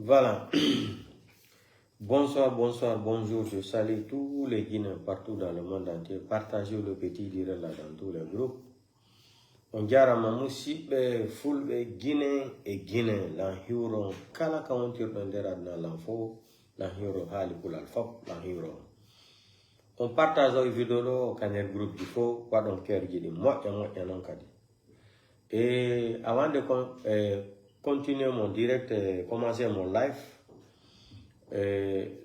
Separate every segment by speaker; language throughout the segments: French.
Speaker 1: Voilà. Bonsoir, bonsoir, bonjour. Je salue tous les Guinéens partout dans le monde entier. Partagez le petit direct là dans tous les groupes. On dirait Mamousi, full Guinéen et Guinéen. L'enhiro, kala kauntir bandera dans l'info, l'enhiro hali pour l'alfop, l'enhiro. On partage la vidéo au canal groupe il faut quoi donc cœur dit moi et non kadi. Et avant de continuer mon direct, commencer mon live,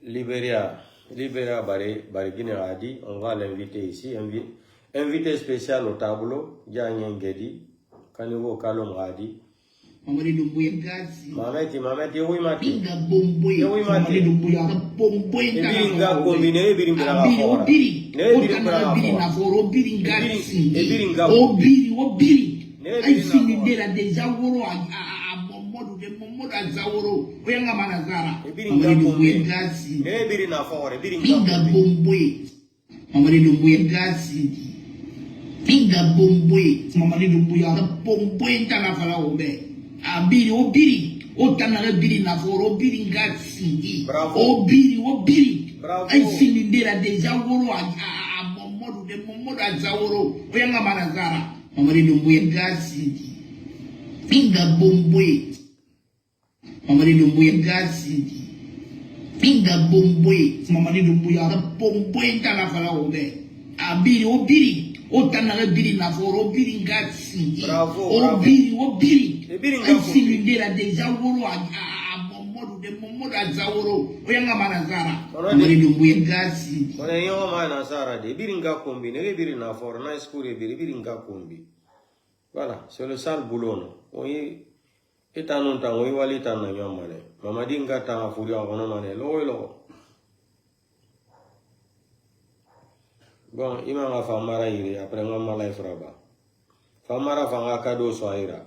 Speaker 1: Libéria Bari Guinée a dit, on va l'inviter ici, invité spécial au tableau, Yann Ngedi, Kanivo Kalom Radi. Mamadi Dumbuya Gazi. Mamadi, oui, Mati.
Speaker 2: Binga Bomboy.
Speaker 1: Oui, Mati.
Speaker 2: Mamadi Dumbuya Bomboy.
Speaker 1: Biringa combine, Biringa fora.
Speaker 2: Biringa fora, Biringa Biringa Obiri. Ai fini dela de Zaworo a Momodu de Momodu a Zaworo. Oyenga Manazara.
Speaker 1: Biringa Bomboy. Biringa fora,
Speaker 2: Binga Bomboy. Mamadi Dumbuya Gazi. Binga Bomboy. Mamadi Dumbuya Bomboy ntana fala obe. Abiri obiri otana biri na foro biri ngasi obiri ai finindera deja woro a Momodu de Momodu a Zaworo oyanga Manazara Mamadi Dumbuya ngasi Binga Bomboy Mamadi Dumbuya ngasi Binga Bomboy Mamadi Dumbuya Bomboy ntana fala obe abiri obiri otana biri na foro biri ngasi obiri ai finindera deja woro a Momodu de Momodu a Zaworo oyanga Manazara Mamadi Dumbuya ngasi
Speaker 1: on yo Manazara de biringa kombi ne birina foro na skure biringa kombi. Voilà, c'est le sale boulot non. Oyi etanon ta oyi wali tan na nyamane Mamadi ngata furi ono mane lo. Bon, il m'a fait marrer après un malais fraba. Famara fait un cadeau soira.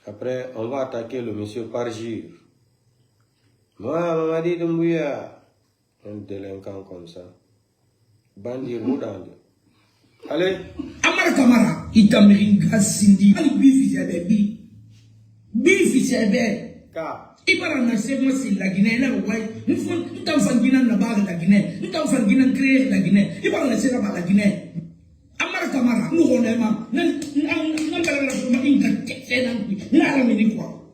Speaker 1: Après, on va attaquer le monsieur par jour. Moi, Mamadi Dumbuya, un délinquant comme ça. Bandit moudande. Allez.
Speaker 2: Amara Kamara, Itamiringa Sindi, Ali Bifisebe, Bifisebe.
Speaker 1: Ka.
Speaker 2: Ibara na sema si la Guinée na wai ntam fangina na ba la Guinée ntam fangina créer la Guinée ibara na sema la Guinée Amara Kamara no honema na ngala la soma inga tena na la mini quoi.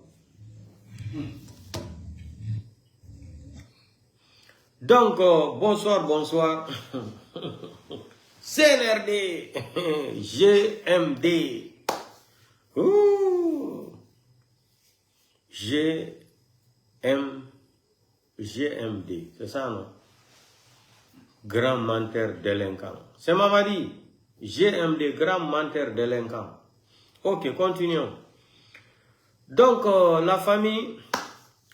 Speaker 1: Donc bonsoir CNRD GMD GMD, c'est ça non? Grand menteur délinquant. C'est Mamadi. GMD, grand menteur délinquant. Ok, continuons. Donc, la famille,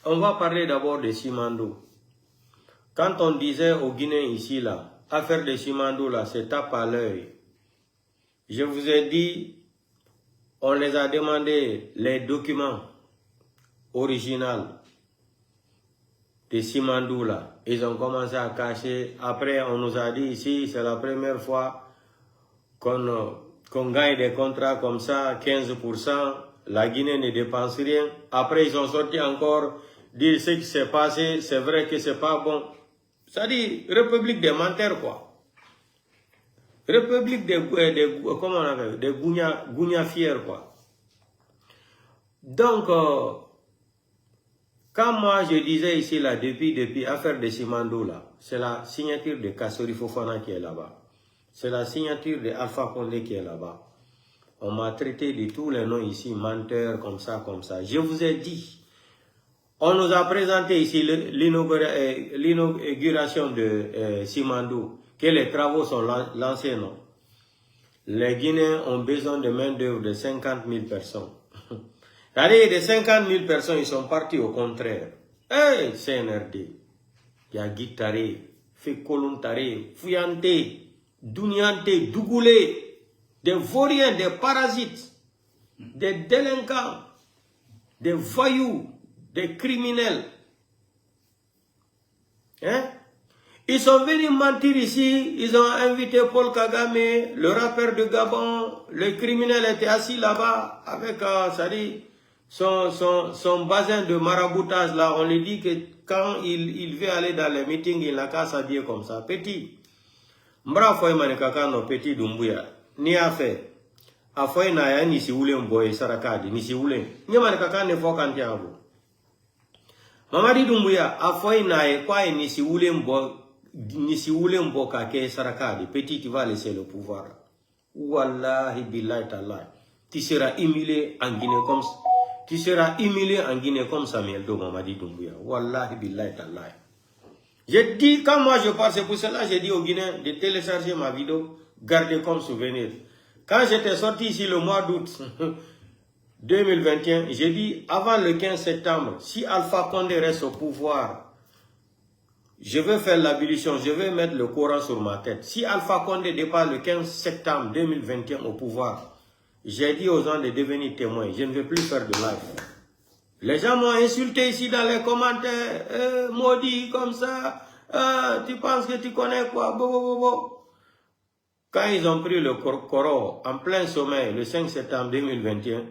Speaker 1: on va parler d'abord de Simandou. Quand on disait aux Guinéens ici, là, affaire de Simandou, là, c'est tape à l'œil. Je vous ai dit, on les a demandé les documents originaux de Simandou là. Ils ont commencé à cacher. Après, on nous a dit ici, c'est la première fois qu'on gagne des contrats comme ça, 15%. La Guinée ne dépense rien. Après, ils ont sorti encore, dire ce qui s'est passé. C'est vrai que c'est pas bon. Ça dit, République des menteurs, quoi. République comment on appelle, des gougnafières, quoi. Donc, quand moi je disais ici, là, depuis affaire de Simandou, là, c'est la signature de Kassori Fofana qui est là-bas. C'est la signature de Alpha Condé qui est là-bas. On m'a traité de tous les noms ici, menteurs, comme ça, comme ça. Je vous ai dit, on nous a présenté ici l'inauguration de Simandou, que les travaux sont lancés, non? Les Guinéens ont besoin de main-d'œuvre de 50 000 personnes. C'est-à-dire, de 50 000 personnes, ils sont partis au contraire. Hey, CNRD, il y a Guitare, Fekolontare, Fuyante, Douniante, Dougoulé, des vauriens, des parasites, des délinquants, des voyous, des criminels. Hein? Ils sont venus mentir ici, ils ont invité Paul Kagame, le rappeur de Gabon, le criminel était assis là-bas avec son bazin de maraboutage là. On lui dit que quand il veut aller dans les meetings, il n'a qu'à s'habiller comme ça. Petit, mbra foy manikaka no petit Dumbuya, ni a fait. A foy na ya ni si ule mboye sarakadi, ni si ule. Ni manikaka ne fo kanti abu. Mamadi Dumbuya, a foy na ya kwa ni si ule mboye. Ni si ule mboka ke sarakadi, petit tu vas laisser le pouvoir. Wallahi billahi tallahi. Tu seras humilié en Guinée comme ça. Tu seras humilié en Guinée comme Samuel Do Mamadi Doumbouya. Wallahi billahi tallahi. J'ai dit, quand moi je passe, c'est pour cela j'ai dit aux Guinéens de télécharger ma vidéo, garder comme souvenir. Quand j'étais sorti ici le mois d'août 2021, j'ai dit, avant le 15 septembre, si Alpha Condé reste au pouvoir, je vais faire l'abolition, je vais mettre le Coran sur ma tête. Si Alpha Condé dépasse le 15 septembre 2021 au pouvoir, j'ai dit aux gens de devenir témoins, je ne vais plus faire de live. Les gens m'ont insulté ici dans les commentaires, maudit comme ça, tu penses que tu connais quoi, Quand ils ont pris le Coran en plein sommeil, le 5 septembre 2021,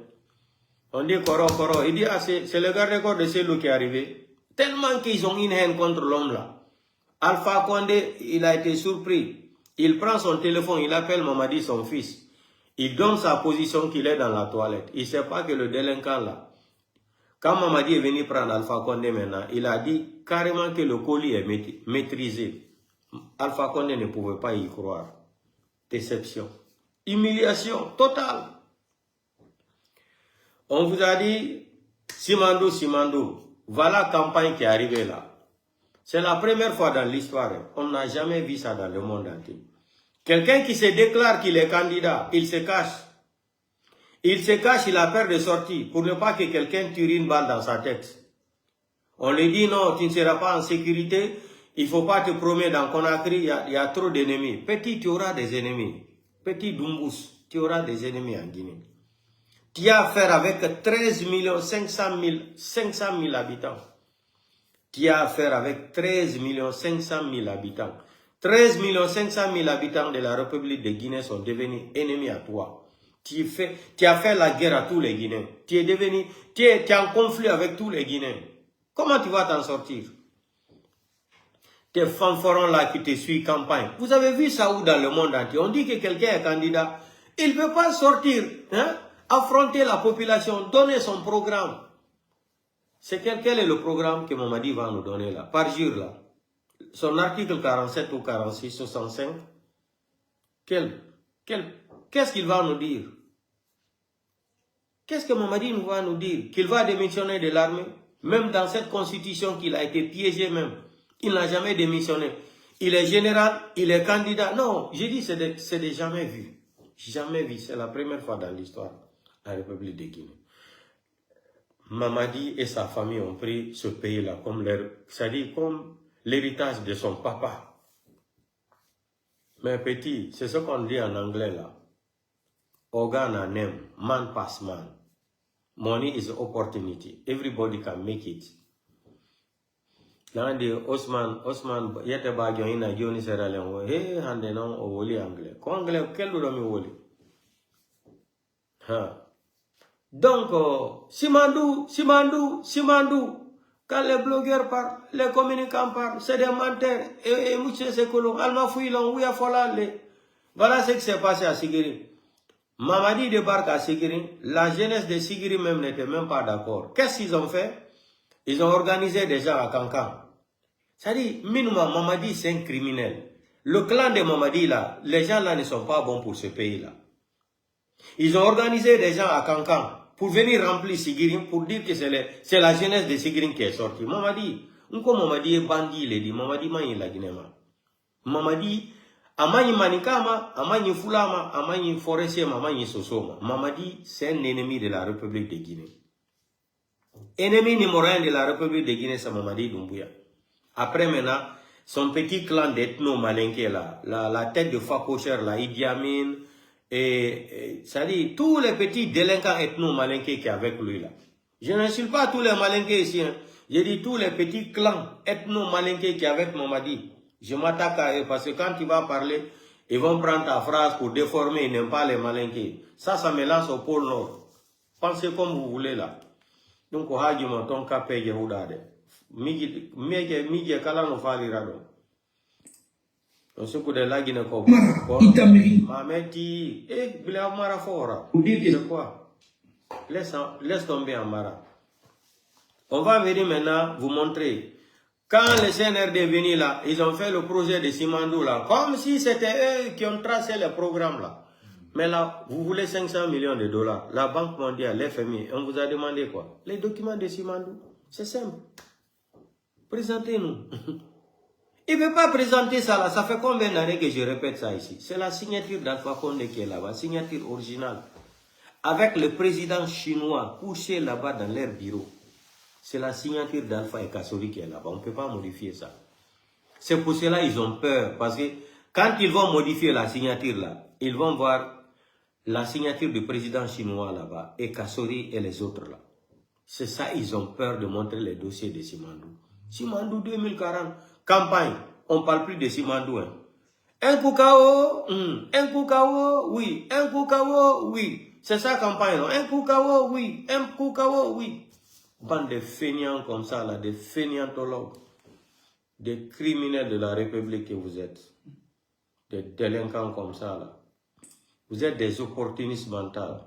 Speaker 1: on dit Coran, il dit, ah, c'est le garde-corps de Célou qui est arrivé. Tellement qu'ils ont une haine contre l'homme là. Alpha Condé, il a été surpris. Il prend son téléphone, il appelle Mamadi, son fils. Il donne sa position qu'il est dans la toilette. Il ne sait pas que le délinquant là, quand Mamadi est venu prendre Alpha Condé maintenant, il a dit carrément que le colis est maîtrisé. Alpha Condé ne pouvait pas y croire. Déception. Humiliation totale. On vous a dit, Simandou, voilà la campagne qui est arrivée là. C'est la première fois dans l'histoire. On n'a jamais vu ça dans le monde entier. Quelqu'un qui se déclare qu'il est candidat, il se cache. Il se cache, il a peur de sortir pour ne pas que quelqu'un tire une balle dans sa tête. On lui dit non, tu ne seras pas en sécurité, il ne faut pas te promener dans Conakry, il y a trop d'ennemis. Petit, tu auras des ennemis. Petit Doumbous, tu auras des ennemis en Guinée. Tu as affaire avec 13 500 000 habitants. Tu as affaire avec 13 500 000 habitants. 13 500 000 habitants de la République de Guinée sont devenus ennemis à toi. Tu as fait la guerre à tous les Guinéens. Tu es en conflit avec tous les Guinéens. Comment tu vas t'en sortir? Tes fanfarons là qui te suivent campagne. Vous avez vu ça où dans le monde entier? On dit que quelqu'un est candidat. Il ne peut pas sortir, hein? Affronter la population, donner son programme. Quel est le programme que Mamadi va nous donner là, par jour là? Son article 47 ou 46, 65, qu'est-ce qu'il va nous dire? Qu'est-ce que Mamadi va nous dire? Qu'il va démissionner de l'armée? Même dans cette constitution qu'il a été piégé même, il n'a jamais démissionné. Il est général, il est candidat. Non, j'ai dit c'est de jamais vu. Jamais vu, c'est la première fois dans l'histoire de la République de Guinée. Mamadi et sa famille ont pris ce pays-là comme l'héritage de son papa. Mais petit, c'est ce qu'on dit en anglais là. Organ and name, man pass man. Money is opportunity. Everybody can make it. Dans des Osman, yete bagyo ina joni Sierra Leone. Hey, hande non o woli anglais. Ko anglais quel do mi woli? Ha. Donc, Simandou, quand les blogueurs parlent, les communicants parlent, c'est des menteurs. Et monsieur Sekolo, Alma Fouilon, oui, voilà ce qui s'est passé à Sigiri. Mamadi débarque à Sigiri, la jeunesse de Sigiri même n'était même pas d'accord. Qu'est-ce qu'ils ont fait? Ils ont organisé des gens à Cancan. C'est-à-dire, Mamadi, c'est un criminel. Le clan de Mamadi, là, les gens là ne sont pas bons pour ce pays-là. Ils ont organisé des gens à Cancan pour venir remplir Sigiri, pour dire que c'est la jeunesse de Sigiri qui est sortie. Mamadi est bandit, il dit, Mamadi mani la Guinée. Mamadi, amani manikama, amani fulama, amani forestier, amani sosoma. Mamadi, c'est un ennemi de la République de Guinée. Ennemi numéro 1 de la République de Guinée, c'est Mamadi Doumbouya. Après maintenant, son petit clan d'ethno-malinké là, la tête de Fakocher, la Idi Amin, ça dit, tous les petits délinquants ethno-malinqués qui sont avec lui là. Je n'insulte pas tous les malinqués ici. Hein. Je dis tous les petits clans ethno-malinqués qui sont avec Mamadi. Je m'attaque à eux parce que quand tu vas parler, ils vont prendre ta phrase pour déformer, ils n'aiment pas les malinqués. Ça me lance au pôle Nord. Pensez comme vous voulez là. Donc, on a dit mon ton capé Yehoudade. Migi kala no fali rado. On se coude la Guinée ko. Mameti, bila mara fora. C'est quoi? Laisse tomber en mara. On va venir maintenant vous montrer. Quand le CNRD est venu là, ils ont fait le projet de Simandou là, comme si c'était eux qui ont tracé le programme là. Mais là, vous voulez 500 millions de dollars. La Banque mondiale, l'FMI, on vous a demandé quoi? Les documents de Simandou. C'est simple. Présentez-nous. Il ne veut pas présenter ça là. Ça fait combien d'années que je répète ça ici? C'est la signature d'Alpha Condé qui est là-bas. Signature originale. Avec le président chinois couché là-bas dans leur bureau. C'est la signature d'Alpha et Kassori qui est là-bas. On ne peut pas modifier ça. C'est pour cela qu'ils ont peur. Parce que quand ils vont modifier la signature là, ils vont voir la signature du président chinois là-bas et Kassori et les autres là. C'est ça, ils ont peur de montrer les dossiers de Simandou. Simandou 2040, campagne, on ne parle plus de Simandou. Hein. Un Koukao, oui. Un Koukao, oui. C'est ça campagne, non? Un Koukao, oui. Un Koukao, oui. Bande de fainéants comme ça, là, des fainéantologues, des criminels de la République que vous êtes. Des délinquants comme ça, là. Vous êtes des opportunistes mentaux.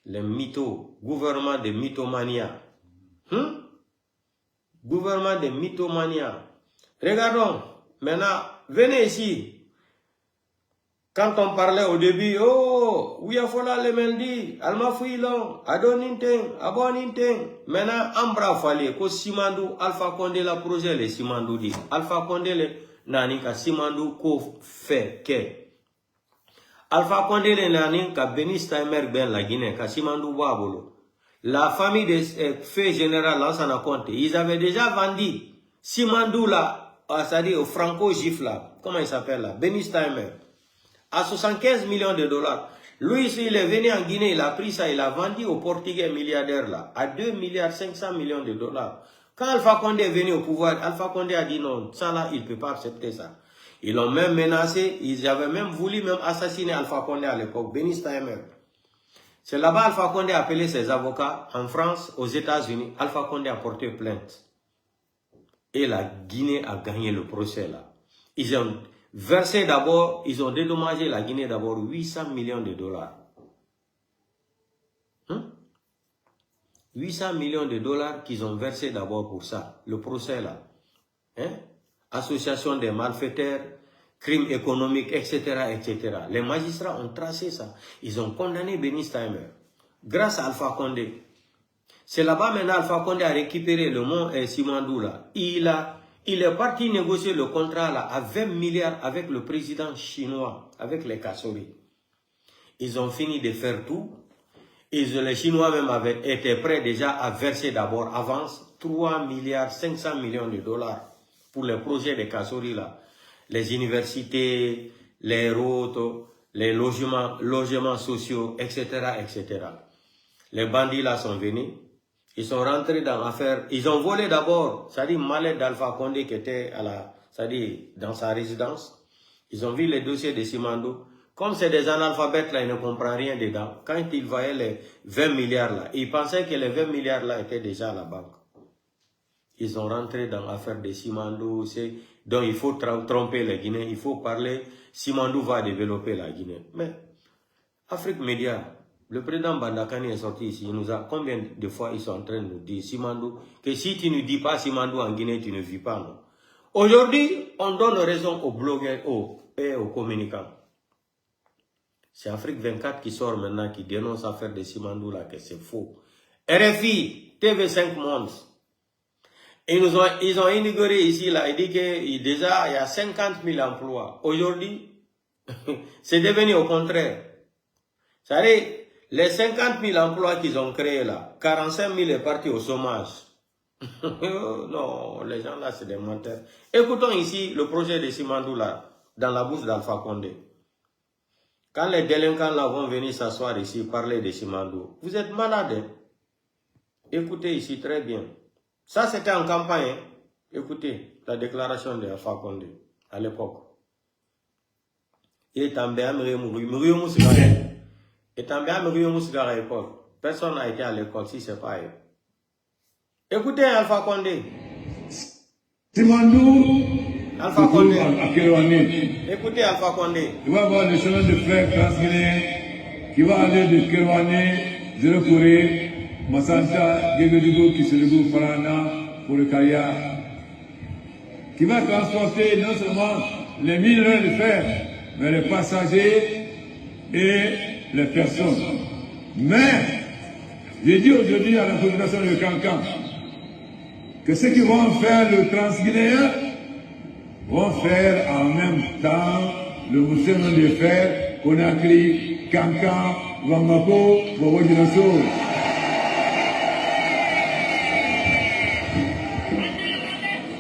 Speaker 1: Les mythos, gouvernement de mythomania. Gouvernement de mythomania. Regardons, maintenant, venez ici. Quand on parlait au début, oh, Ouyafola le Mendi, Alma Fouilon, Adoninteng, Aboninteng. Maintenant, Ambra Fali, ko Simandou, Alpha Condé la projet, le Simandou dit. Alpha Condé le Nanika Simandou ko fait que. Alpha Condé le Nanika Beni Steimer Ben la Guinée, ka Simandou Wabolo. La famille de fait général Lansana Conté, ils avaient déjà vendu Simandou là, c'est-à-dire au franco-gif là, comment il s'appelle là, Beni Steimer. À 75 millions de dollars. Lui, il est venu en Guinée, il a pris ça, il a vendu au Portugais milliardaire là, à 2 milliards 500 millions de dollars. Quand Alpha Condé est venu au pouvoir, Alpha Condé a dit non, ça là, il ne peut pas accepter ça. Ils l'ont même menacé, ils avaient même voulu même assassiner Alpha Condé à l'époque, Beni Steimer. C'est là-bas Alpha Condé a appelé ses avocats en France, aux États-Unis. Alpha Condé a porté plainte. Et la Guinée a gagné le procès là. Ils ont versé d'abord, ils ont dédommagé la Guinée d'abord 800 millions de dollars. 800 millions de dollars qu'ils ont versé d'abord pour ça, le procès là. Association des malfaiteurs, crimes économiques, etc., etc. Les magistrats ont tracé ça. Ils ont condamné Beni Steimer grâce à Alpha Condé. C'est là-bas maintenant Alpha Condé a récupéré le mont Simandou là. Il est parti négocier le contrat là à 20 milliards avec le président chinois, avec les Kassori. Ils ont fini de faire tout. Les Chinois même avaient été prêts déjà à verser d'abord avance 3 milliards 500 millions de dollars pour les projets des Kassori là. Les universités, les routes, les logements sociaux, etc., etc. Les bandits là sont venus. Ils sont rentrés dans l'affaire. Ils ont volé d'abord, c'est-à-dire Mallet d'Alpha Condé qui était dans sa résidence. Ils ont vu les dossiers de Simandou. Comme c'est des analphabètes là, ils ne comprennent rien dedans. Quand ils voyaient les 20 milliards là, ils pensaient que les 20 milliards là étaient déjà à la banque. Ils ont rentré dans l'affaire de Simandou. Donc il faut tromper les Guinéens. Il faut parler. Simandou va développer la Guinée. Mais Afrique Média, le président Bandakani est sorti ici. Il nous a combien de fois ils sont en train de nous dire Simandou, que si tu ne dis pas Simandou en Guinée, tu ne vis pas. Non. Aujourd'hui, on donne raison aux blogueurs et aux communicants. C'est Afrique 24 qui sort maintenant, qui dénonce l'affaire de Simandou là, que c'est faux. RFI, TV5 Monde. Et ils ont inauguré ici là, il dit que déjà il y a 50 000 emplois. Aujourd'hui, c'est devenu au contraire. C'est-à-dire, les 50 000 emplois qu'ils ont créés là, 45 000 est parti au chômage. Non, les gens là, c'est des menteurs. Écoutons ici le projet de Simandou là, dans la bouche d'Alpha Condé. Quand les délinquants là vont venir s'asseoir ici, parler de Simandou, vous êtes malades. Écoutez ici très bien. Ça, c'était en campagne. Écoutez la déclaration de Alpha Condé à l'époque. Il est tombé à Mourio à l'école. Personne n'a été à l'école si c'est pas elle. Écoutez Alpha Condé.
Speaker 3: Simandou,
Speaker 1: Alpha Condé.
Speaker 3: à Kérouané.
Speaker 1: Écoutez Alpha Condé.
Speaker 3: Il va avoir le chemin de fer transguinéen qui va aller de Kérouané, Zérokouré, Massanta, Guéguédougou, Kissédougou, Farana, pour le Kaya, qui va transporter non seulement les minerais de fer, mais les passagers et les personnes. Mais, j'ai dit aujourd'hui à la population de Cancan que ceux qui vont faire le transguinéen vont faire en même temps le chemin de fer Conakry, Cancan, Bamako, Bobo-Dioulasso.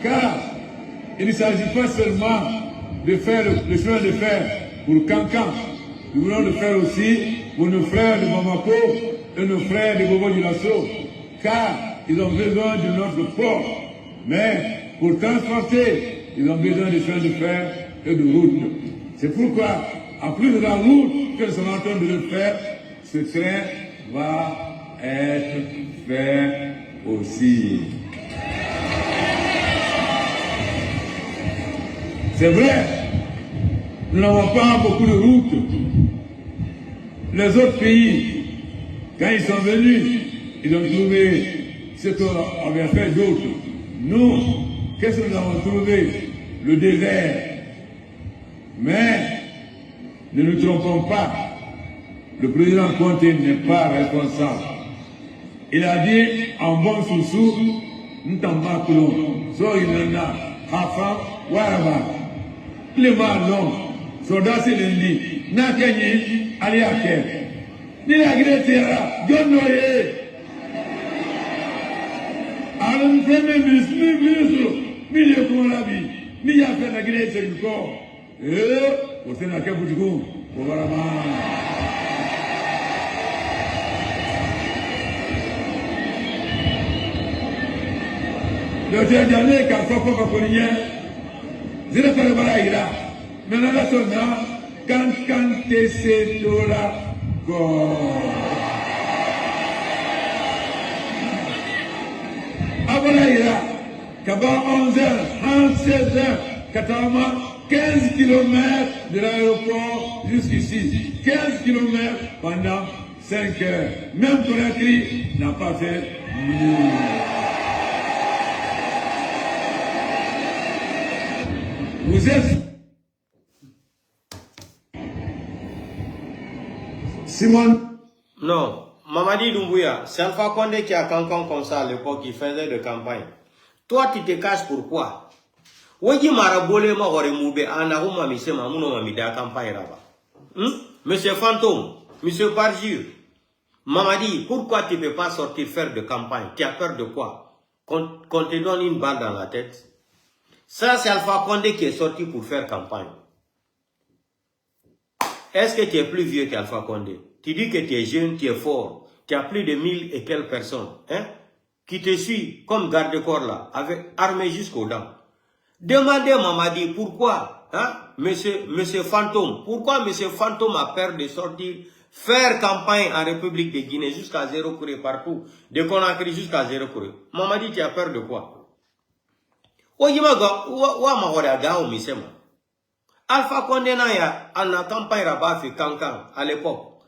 Speaker 3: Car il ne s'agit pas seulement de faire le chemin de fer pour Cancan, nous voulons le faire aussi pour nos frères de Bamako et nos frères de Bobo-Dioulasso, car ils ont besoin de notre port. Mais pour transporter, ils ont besoin de chemin de fer et de route. C'est pourquoi, en plus de la route que nous sommes en train de le faire, ce train va être fait aussi. C'est vrai, nous n'avons pas beaucoup de routes. Les autres pays, quand ils sont venus, ils ont trouvé ce qu'on avait fait d'autres. Nous, qu'est-ce que nous avons trouvé? Le désert. Mais, ne nous trompons pas, le président Conte n'est pas responsable. Il a dit, en bon sous-sous, nous t'en bâclons. So il en a, Hafa, Waraba. Les malons, soldats c'est lundi, n'a gagné, allez à quel. Ni la Greta, John Noé. Alors, le premier ministre, ni le Korabi, ni a fait la Greta du corps. Au Sénat, au Boudjou, au Waraba. Le dernier, quand on peut pas je ne sais pas là. Maintenant, la sonne, quand c'est là, avant là, quand 11h, 16h, 15 km de l'aéroport jusqu'ici. 15 km pendant 5 heures. Même Conakry n'a pas fait mieux. Vous êtes Simon.
Speaker 1: Non, Mamadi Doumbouya, c'est Alpha Condé qui a Cancan comme ça à l'époque, qui faisait de campagne. Toi, tu te caches pourquoi? Wadi marabole ma hore moube anaruma mise mamuno mamida campagne là-bas. Monsieur Fantôme, Monsieur Parjure, Mamadi, pourquoi tu ne peux pas sortir faire de campagne? Tu as peur de quoi? Qu'on te donne une balle dans la tête? Ça, c'est Alpha Condé qui est sorti pour faire campagne. Est-ce que tu es plus vieux qu'Alpha Condé? Tu dis que tu es jeune, tu es fort. Tu as plus de 1000 et quelques personnes qui te suivent comme garde-corps là, avec armés jusqu'aux dents. Demandez à Mamadi pourquoi, monsieur Fantôme, pourquoi monsieur Fantôme a peur de sortir, faire campagne en République de Guinée jusqu'à Zérokouré partout, de Conakry jusqu'à Zérokouré. Mamadi, tu as peur de quoi? Alpha Condé n'a en campagne rabat fait Cancan à l'époque.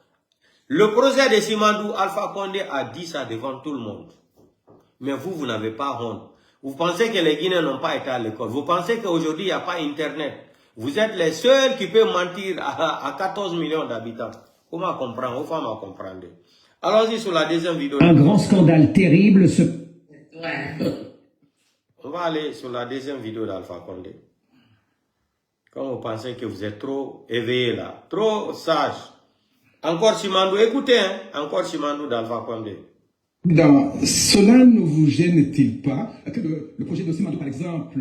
Speaker 1: Le projet de Simandou, Alpha Condé a dit ça devant tout le monde. Mais vous n'avez pas honte. Vous pensez que les Guinéens n'ont pas été à l'école. Vous pensez qu'aujourd'hui, il n'y a pas Internet. Vous êtes les seuls qui peuvent mentir à 14 millions d'habitants. Comment comprendre? Aux femmes à comprendre. Allons-y sur la deuxième vidéo.
Speaker 4: Un grand scandale terrible se...
Speaker 1: On va aller sur la deuxième vidéo d'Alpha Condé. Quand vous pensez que vous êtes trop éveillé là, trop sage. Encore Simandou, écoutez, encore Simandou d'Alpha Condé.
Speaker 5: Cela ne vous gêne-t-il pas que le projet de Simandou, par exemple,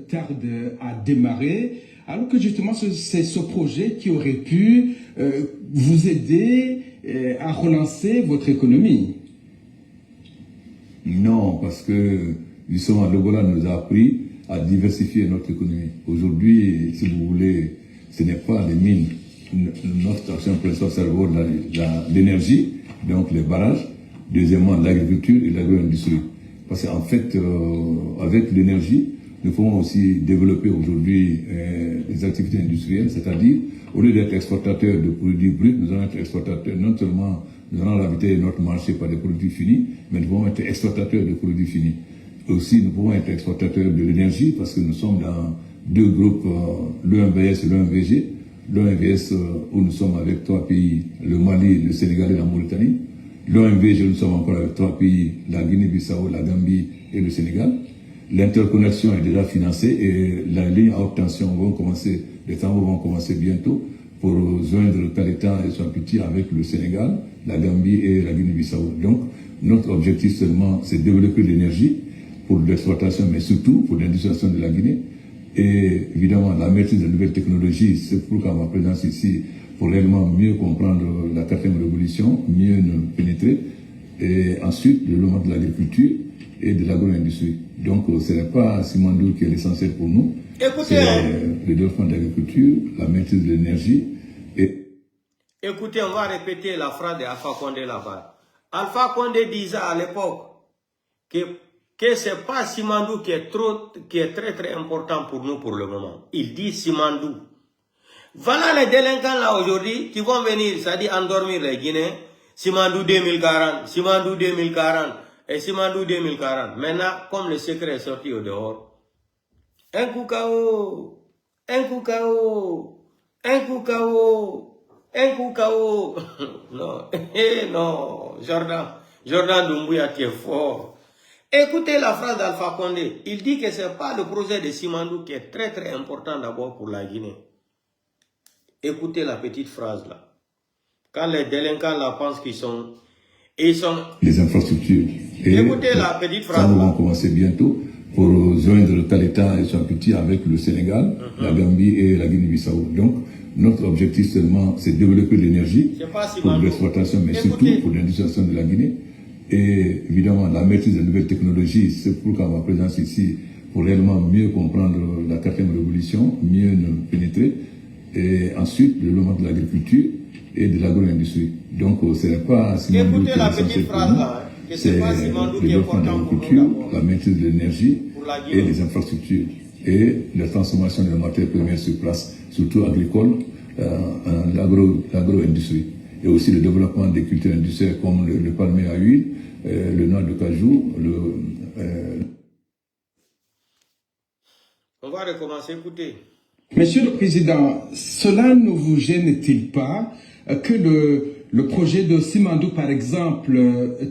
Speaker 5: tarde à démarrer, alors que justement c'est ce projet qui aurait pu vous aider à relancer votre économie?
Speaker 3: Non, parce que justement, le Golan nous a appris à diversifier notre économie. Aujourd'hui, si vous voulez, ce n'est pas les mines. Notre action principale, c'est d'abord l'énergie, donc les barrages. Deuxièmement, l'agriculture et l'agro-industrie. Parce qu'en fait, avec l'énergie, nous pouvons aussi développer aujourd'hui des activités industrielles, c'est-à-dire, au lieu d'être exportateurs de produits bruts, nous allons être exportateurs, non seulement nous allons habiter notre marché par des produits finis, mais nous pouvons être exportateurs de produits finis. Aussi, nous pouvons être exportateurs de l'énergie parce que nous sommes dans deux groupes, l'OMVS et l'OMVG. L'OMVS où nous sommes avec 3 pays, le Mali, le Sénégal et la Mauritanie. L'OMVG, nous sommes encore avec 3 pays, la Guinée-Bissau, la Gambie et le Sénégal. L'interconnexion est déjà financée et la ligne à haute tension les travaux vont commencer bientôt pour joindre Kaleta et Soapiti avec le Sénégal, la Gambie et la Guinée-Bissau. Donc, notre objectif seulement, c'est de développer l'énergie pour l'exploitation, mais surtout pour l'industrialisation de la Guinée. Et évidemment, la maîtrise des nouvelles technologies, c'est pourquoi ma présence ici, pour réellement mieux comprendre la 4e révolution, mieux nous pénétrer. Et ensuite, le développement de l'agriculture et de l'agro-industrie. Donc, ce n'est pas Simandou qui est l'essentiel pour nous. C'est le développement de l'agriculture, la maîtrise de l'énergie.
Speaker 1: Écoutez, on va répéter la phrase d'Alpha Condé là-bas. Alpha Condé disait à l'époque que ce n'est pas Simandou qui est très très important pour nous pour le moment. Il dit Simandou. Voilà les délinquants là aujourd'hui qui vont venir, c'est-à-dire endormir les Guinéens. Simandou 2040, Simandou 2040 et Simandou 2040. Maintenant, comme le secret est sorti au dehors, un coup KO, un coup KO, un coup KO, un coup KO. Non, non, Jordan Doumbouya qui est fort. Écoutez la phrase d'Alpha Condé. Il dit que ce n'est pas le projet de Simandou qui est très très important d'abord pour la Guinée. Écoutez la petite phrase là. Quand les délinquants là pensent qu'ils sont...
Speaker 3: Les infrastructures. Et
Speaker 1: écoutez la petite phrase.
Speaker 3: Nous vont commencer bientôt pour joindre Kaleta et Soapiti avec le Sénégal, la Gambie et la Guinée-Bissau. Donc, notre objectif seulement, c'est de développer l'énergie pour l'exploitation, mais surtout pour l'industrialisation de la Guinée. Et évidemment, la maîtrise des nouvelles technologies, c'est pourquoi ma présence ici, pour réellement mieux comprendre la 4e révolution, mieux nous pénétrer. Et ensuite, le développement de l'agriculture et de l'agro-industrie. Donc, ce n'est pas Simandou qui est l'essentiel pour nous. C'est le développement de l'agriculture, la maîtrise de l'énergie et les infrastructures. Et la transformation des matières premières sur place, surtout agricole, l'agro-industrie. Et aussi le développement des cultures industrielles comme le palmier à huile, le noix de cajou,
Speaker 1: On va recommencer, écoutez.
Speaker 5: Monsieur le Président, cela ne vous gêne-t-il pas que le projet de Simandou, par exemple,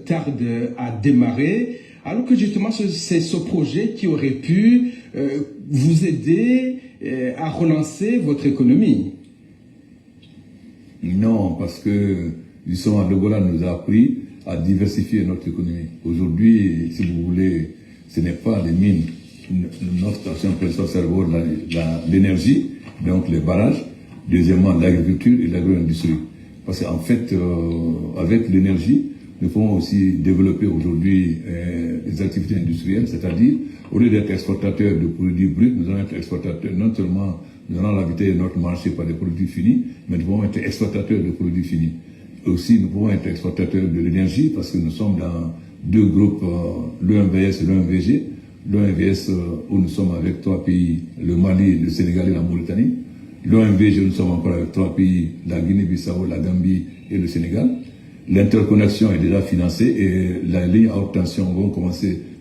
Speaker 5: tarde à démarrer, alors que justement c'est ce projet qui aurait pu vous aider à relancer votre économie?
Speaker 3: Non, parce que justement, le Golan nous a appris à diversifier notre économie. Aujourd'hui, si vous voulez, ce n'est pas les mines. Notre action principale, c'est d'abord l'énergie, donc les barrages. Deuxièmement, l'agriculture et l'agro-industrie. Parce qu'en fait, avec l'énergie, nous pouvons aussi développer aujourd'hui des activités industrielles, c'est-à-dire, au lieu d'être exportateurs de produits bruts, nous allons être exportateurs, non seulement nous allons habiter notre marché par des produits finis, mais nous pouvons être exportateurs de produits finis. Aussi, nous pouvons être exportateurs de l'énergie parce que nous sommes dans deux groupes, l'OMVS et l'OMVG. L'OMVS où nous sommes avec 3 pays, le Mali, le Sénégal et la Mauritanie. L'OMVG, nous sommes encore avec 3 pays, la Guinée-Bissau, la Gambie et le Sénégal. L'interconnexion est déjà financée et la ligne à haute tension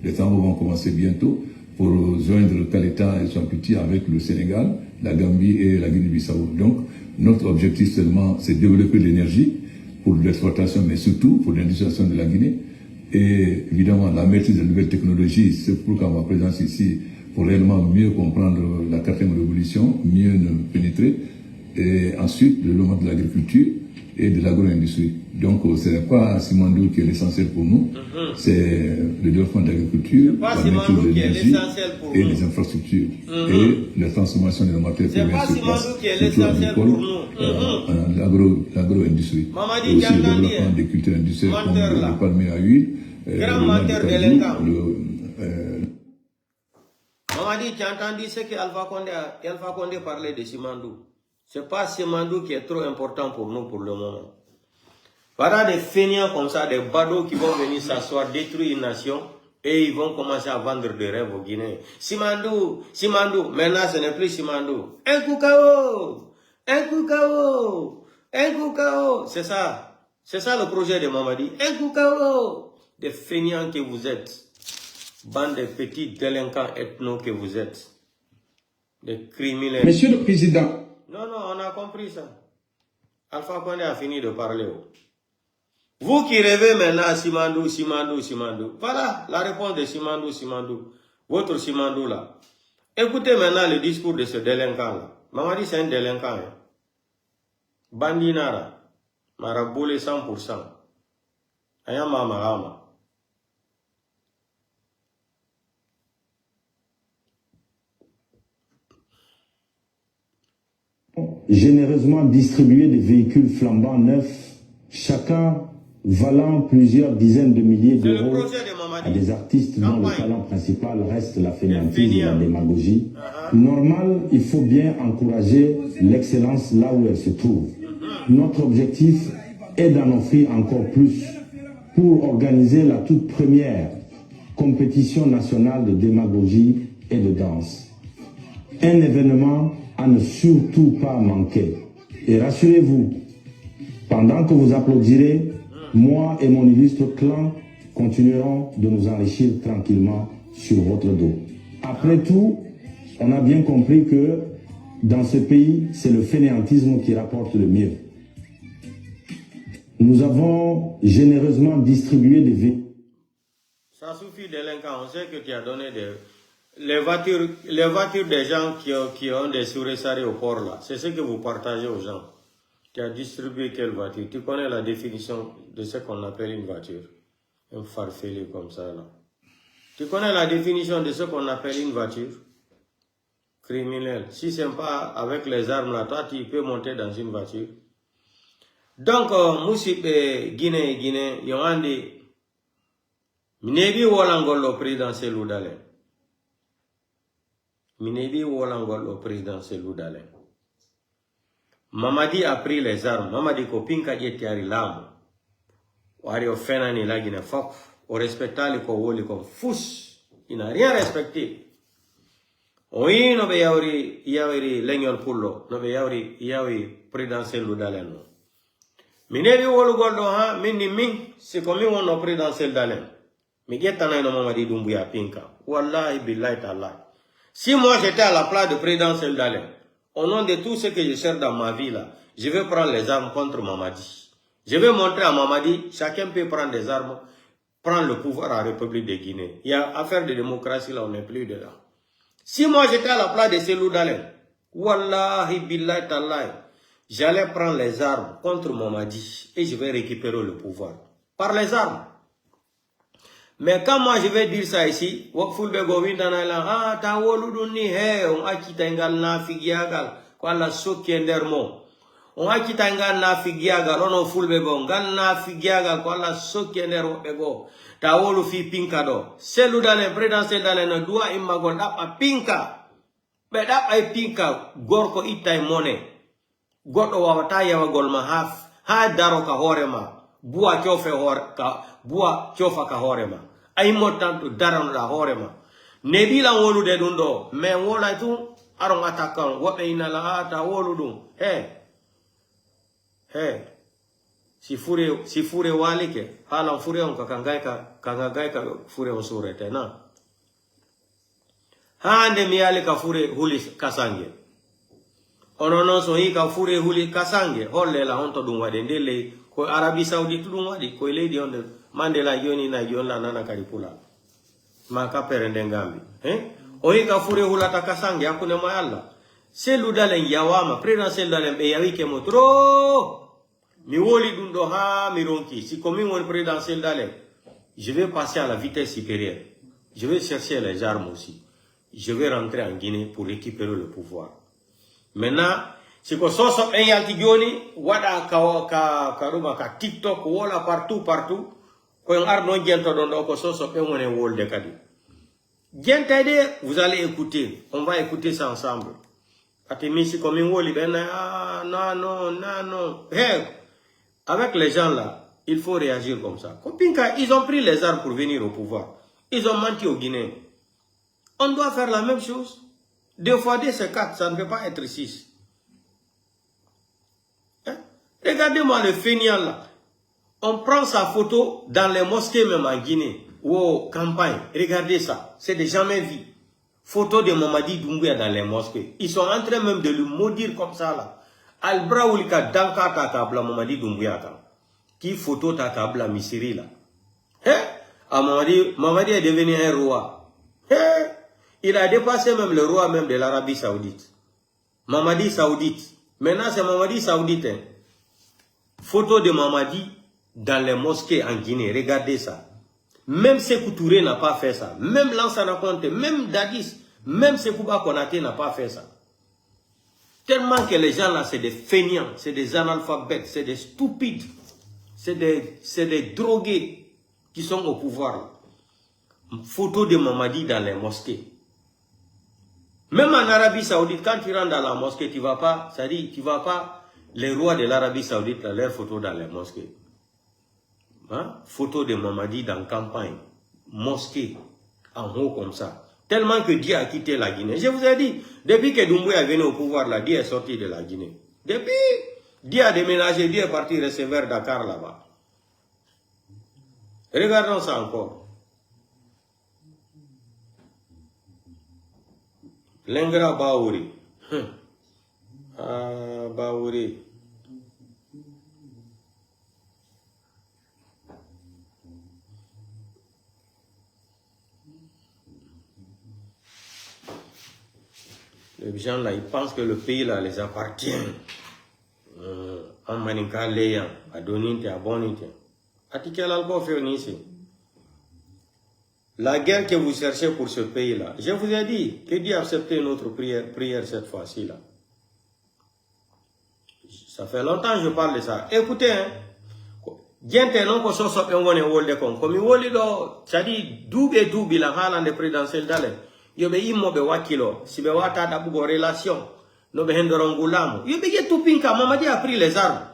Speaker 3: les travaux vont commencer bientôt pour joindre Kaleta et Soapiti avec le Sénégal, la Gambie et la Guinée-Bissau. Donc, notre objectif seulement, c'est de développer l'énergie pour l'exploitation, mais surtout pour l'industrialisation de la Guinée. Et évidemment, la maîtrise des nouvelles technologies, c'est pourquoi ma présence ici, pour réellement mieux comprendre la 4e révolution, mieux nous pénétrer. Et ensuite, le développement de l'agriculture et de l'agro-industrie. Donc, ce n'est pas Simandou qui est l'essentiel pour nous, c'est le développement de l'agriculture, la maîtrise de l'énergie et les infrastructures. Et la transformation des matières premières sur place, surtout agricole, l'agro-industrie. Et aussi le développement des cultures industrielles comme le palmier à huile, le noix de cajou,
Speaker 1: Mamadi, tu as entendu ce que Alpha Condé parlait de Simandou. C'est pas Simandou qui est trop important pour nous pour le moment. Voilà des feignants comme ça, des badauds qui vont venir s'asseoir, détruire une nation et ils vont commencer à vendre des rêves aux Guinéens. Simandou, maintenant ce n'est plus Simandou. Un coup KO, c'est ça le projet de Mamadi. Un coup KO, des feignants que vous êtes, bande de petits délinquants ethno que vous êtes, des criminels.
Speaker 5: Monsieur le Président.
Speaker 1: Non, on a compris ça. Alpha Condé a fini de parler. Vous qui rêvez maintenant à Simandou. Voilà la réponse de Simandou. Votre Simandou là. Écoutez maintenant le discours de ce délinquant là. Mamadi c'est un délinquant. Hein. Bandinara. Maraboulé 100%. Ayama Marama.
Speaker 6: Généreusement distribué des véhicules flambants neufs, chacun valant plusieurs dizaines de milliers d'euros à des artistes dont le talent principal reste la fainéantise et la démagogie. Normal, il faut bien encourager l'excellence là où elle se trouve. Notre objectif est d'en offrir encore plus pour organiser la toute première compétition nationale de démagogie et de danse. Un événement à ne surtout pas manquer. Et rassurez-vous, pendant que vous applaudirez, moi et mon illustre clan continuerons de nous enrichir tranquillement sur votre dos. Après tout, on a bien compris que dans ce pays, c'est le fainéantisme qui rapporte le mieux. Nous avons généreusement distribué des véhicules.
Speaker 1: Ça suffit, délinquant. On sait que tu as donné les voitures des gens qui ont des surrésalés au port là. C'est ce que vous partagez aux gens. Tu as distribué quelle voiture? Tu connais la définition de ce qu'on appelle une voiture? Un farfelu comme ça là. Tu connais la définition de ce qu'on appelle une voiture? Criminel. Si c'est pas avec les armes là, toi tu peux monter dans une voiture. Donc, Moussip Guinée, Yohandi, Minebi Wolangol au présidentiel ou d'Alain. Minebi Wolangol au présidentiel ou d'Alain. Mamadi a pris les armes. Mamadi ko pinka yeti ari lamu. Wari ofena ni la Guinée fok. O respectali ko woli ko fous. Il n'a rien respecté. Oui, no be yauri legnol pullo. No be yauri présidentiel ou d'Alain. Minebi wolu goldo ha minni min si ko min wono présidentiel d'Alain. Mi getana no Mamadi Doumbouya pinka. Wallahi billahi ta'ala. Si moi j'étais à la place de présidentiel d'Alain, au nom de tout ce que je cherche dans ma vie là, je vais prendre les armes contre Mamadi. Je vais montrer à Mamadi, chacun peut prendre des armes, prendre le pouvoir à la République de Guinée. Il y a affaire de démocratie là, on n'est plus dedans. Si moi j'étais à la place de Cellou Dalein, wallahi billahi tallahi, j'allais prendre les armes contre Mamadi et je vais récupérer le pouvoir. Par les armes. Mais quand moi je vais dire ça ici, Wakfulbe Govindana la ah ta woluduni he on akitengal na figiagal kwa la sokiendermo. On akitengal na figiagal ono fulbe go ngal na figiagal kwa la sokiendermo bego. Ta wolu fi pinka do. Cellou Dalein présidentiel Dalein no dua imagol dap a pinka. Be dap ay pinka gorko itay mone. Goddo wawata yawa golma ha daro ka horema. Bua chofe bua chofa ka horema. Ay motanto daran la horema. Nebi la wolu de dundo. Me wola tu aron attaquant. Wobe ina la ata wolu dun. Hey. Si fure walike. Hala fure on kangagai ka fure on surete na. Hande miyale ka fure huli kasange. Onono so hi ka fure huli kasange. Holle la honto dun wade ndele. Ko Arabie Saoudite dun wadi. Ko lady on the Mandela yoni na la nana karipula. Maka perende ngambi. Ohi ka fure hula takasange akune mayalla. Cellou Dalein yawama. Présidentiel Dalein be yawike motro. Mi woli dundo ha mironki. Si comme mon présidentiel Dalein, je vais passer à la vitesse supérieure. Je vais chercher les armes aussi. Je vais rentrer en Guinée pour récupérer le pouvoir. Maintenant, si ko soso en yalti joni wada karuma ka TikTok wala partout ko en arno jento don ko soso pe woni wolde kadi Vous allez écouter. On va écouter ça ensemble. Hey, avec les gens là, il faut réagir comme ça. Ils ont pris les armes pour venir au pouvoir. Ils ont menti aux Guinéens. On doit faire la même chose. 2 fois 2, c'est 4. Ça ne peut pas être 6. Hein? Regardez-moi le fainéant là. On prend sa photo dans les mosquées même en Guinée ou aux campagnes. Regardez ça. C'est des jamais vus. Photo de Mamadi Doumbouya dans les mosquées. Ils sont en train même de le maudire comme ça là. Albra Oulika Danka Takabla Mamadi Doumbouya. Qui photo Takabla Misiri là. Mamadi est devenu un roi. Il a dépassé même le roi même de l'Arabie Saoudite. Mamadi Saoudite. Maintenant c'est Mamadi Saoudite. Hein. Photo de Mamadi dans les mosquées en Guinée. Regardez ça. Même Sékou Touré n'a pas fait ça. Même Lansana Conté, même Dadis, même Sekouba Konaté n'a pas fait ça. Tellement que les gens là, c'est des feignants, c'est des analphabètes, c'est des stupides, c'est des drogués qui sont au pouvoir. Photo de Mamadi dans les mosquées. Même en Arabie Saoudite, quand tu rentres dans la mosquée, tu ne vas pas, ça dit, tu ne vas pas, les rois de l'Arabie Saoudite, leurs photos dans les mosquées. Hein? Photo de Mamadi dans campagne, mosquée, en haut comme ça. Tellement que Dieu a quitté la Guinée. Je vous ai dit, depuis que Doumbouya est venu au pouvoir, là, Dieu est sorti de la Guinée. Depuis, Dieu a déménagé, Dieu est parti recevoir Dakar là-bas. Regardons ça encore. L'Ingra Baouri. Ah, Baouri. Les gens là, ils pensent que le pays là les appartient. En Maninka Léa, à Doninte, à Bonite. Atikel Albo fait ici. La guerre que vous cherchez pour ce pays là, je vous ai dit que Dieu a accepté notre prière cette fois-ci là. Ça fait longtemps que je parle de ça. Écoutez, hein. Gente non ko so pe ngone wolde kon komi woli do cadi duubi la halande présidentiel dalen yobe immobe wakilo sibe wata da bugo relation no be hendoron gulamu yobe yetu pinka Mamadi a pris les armes.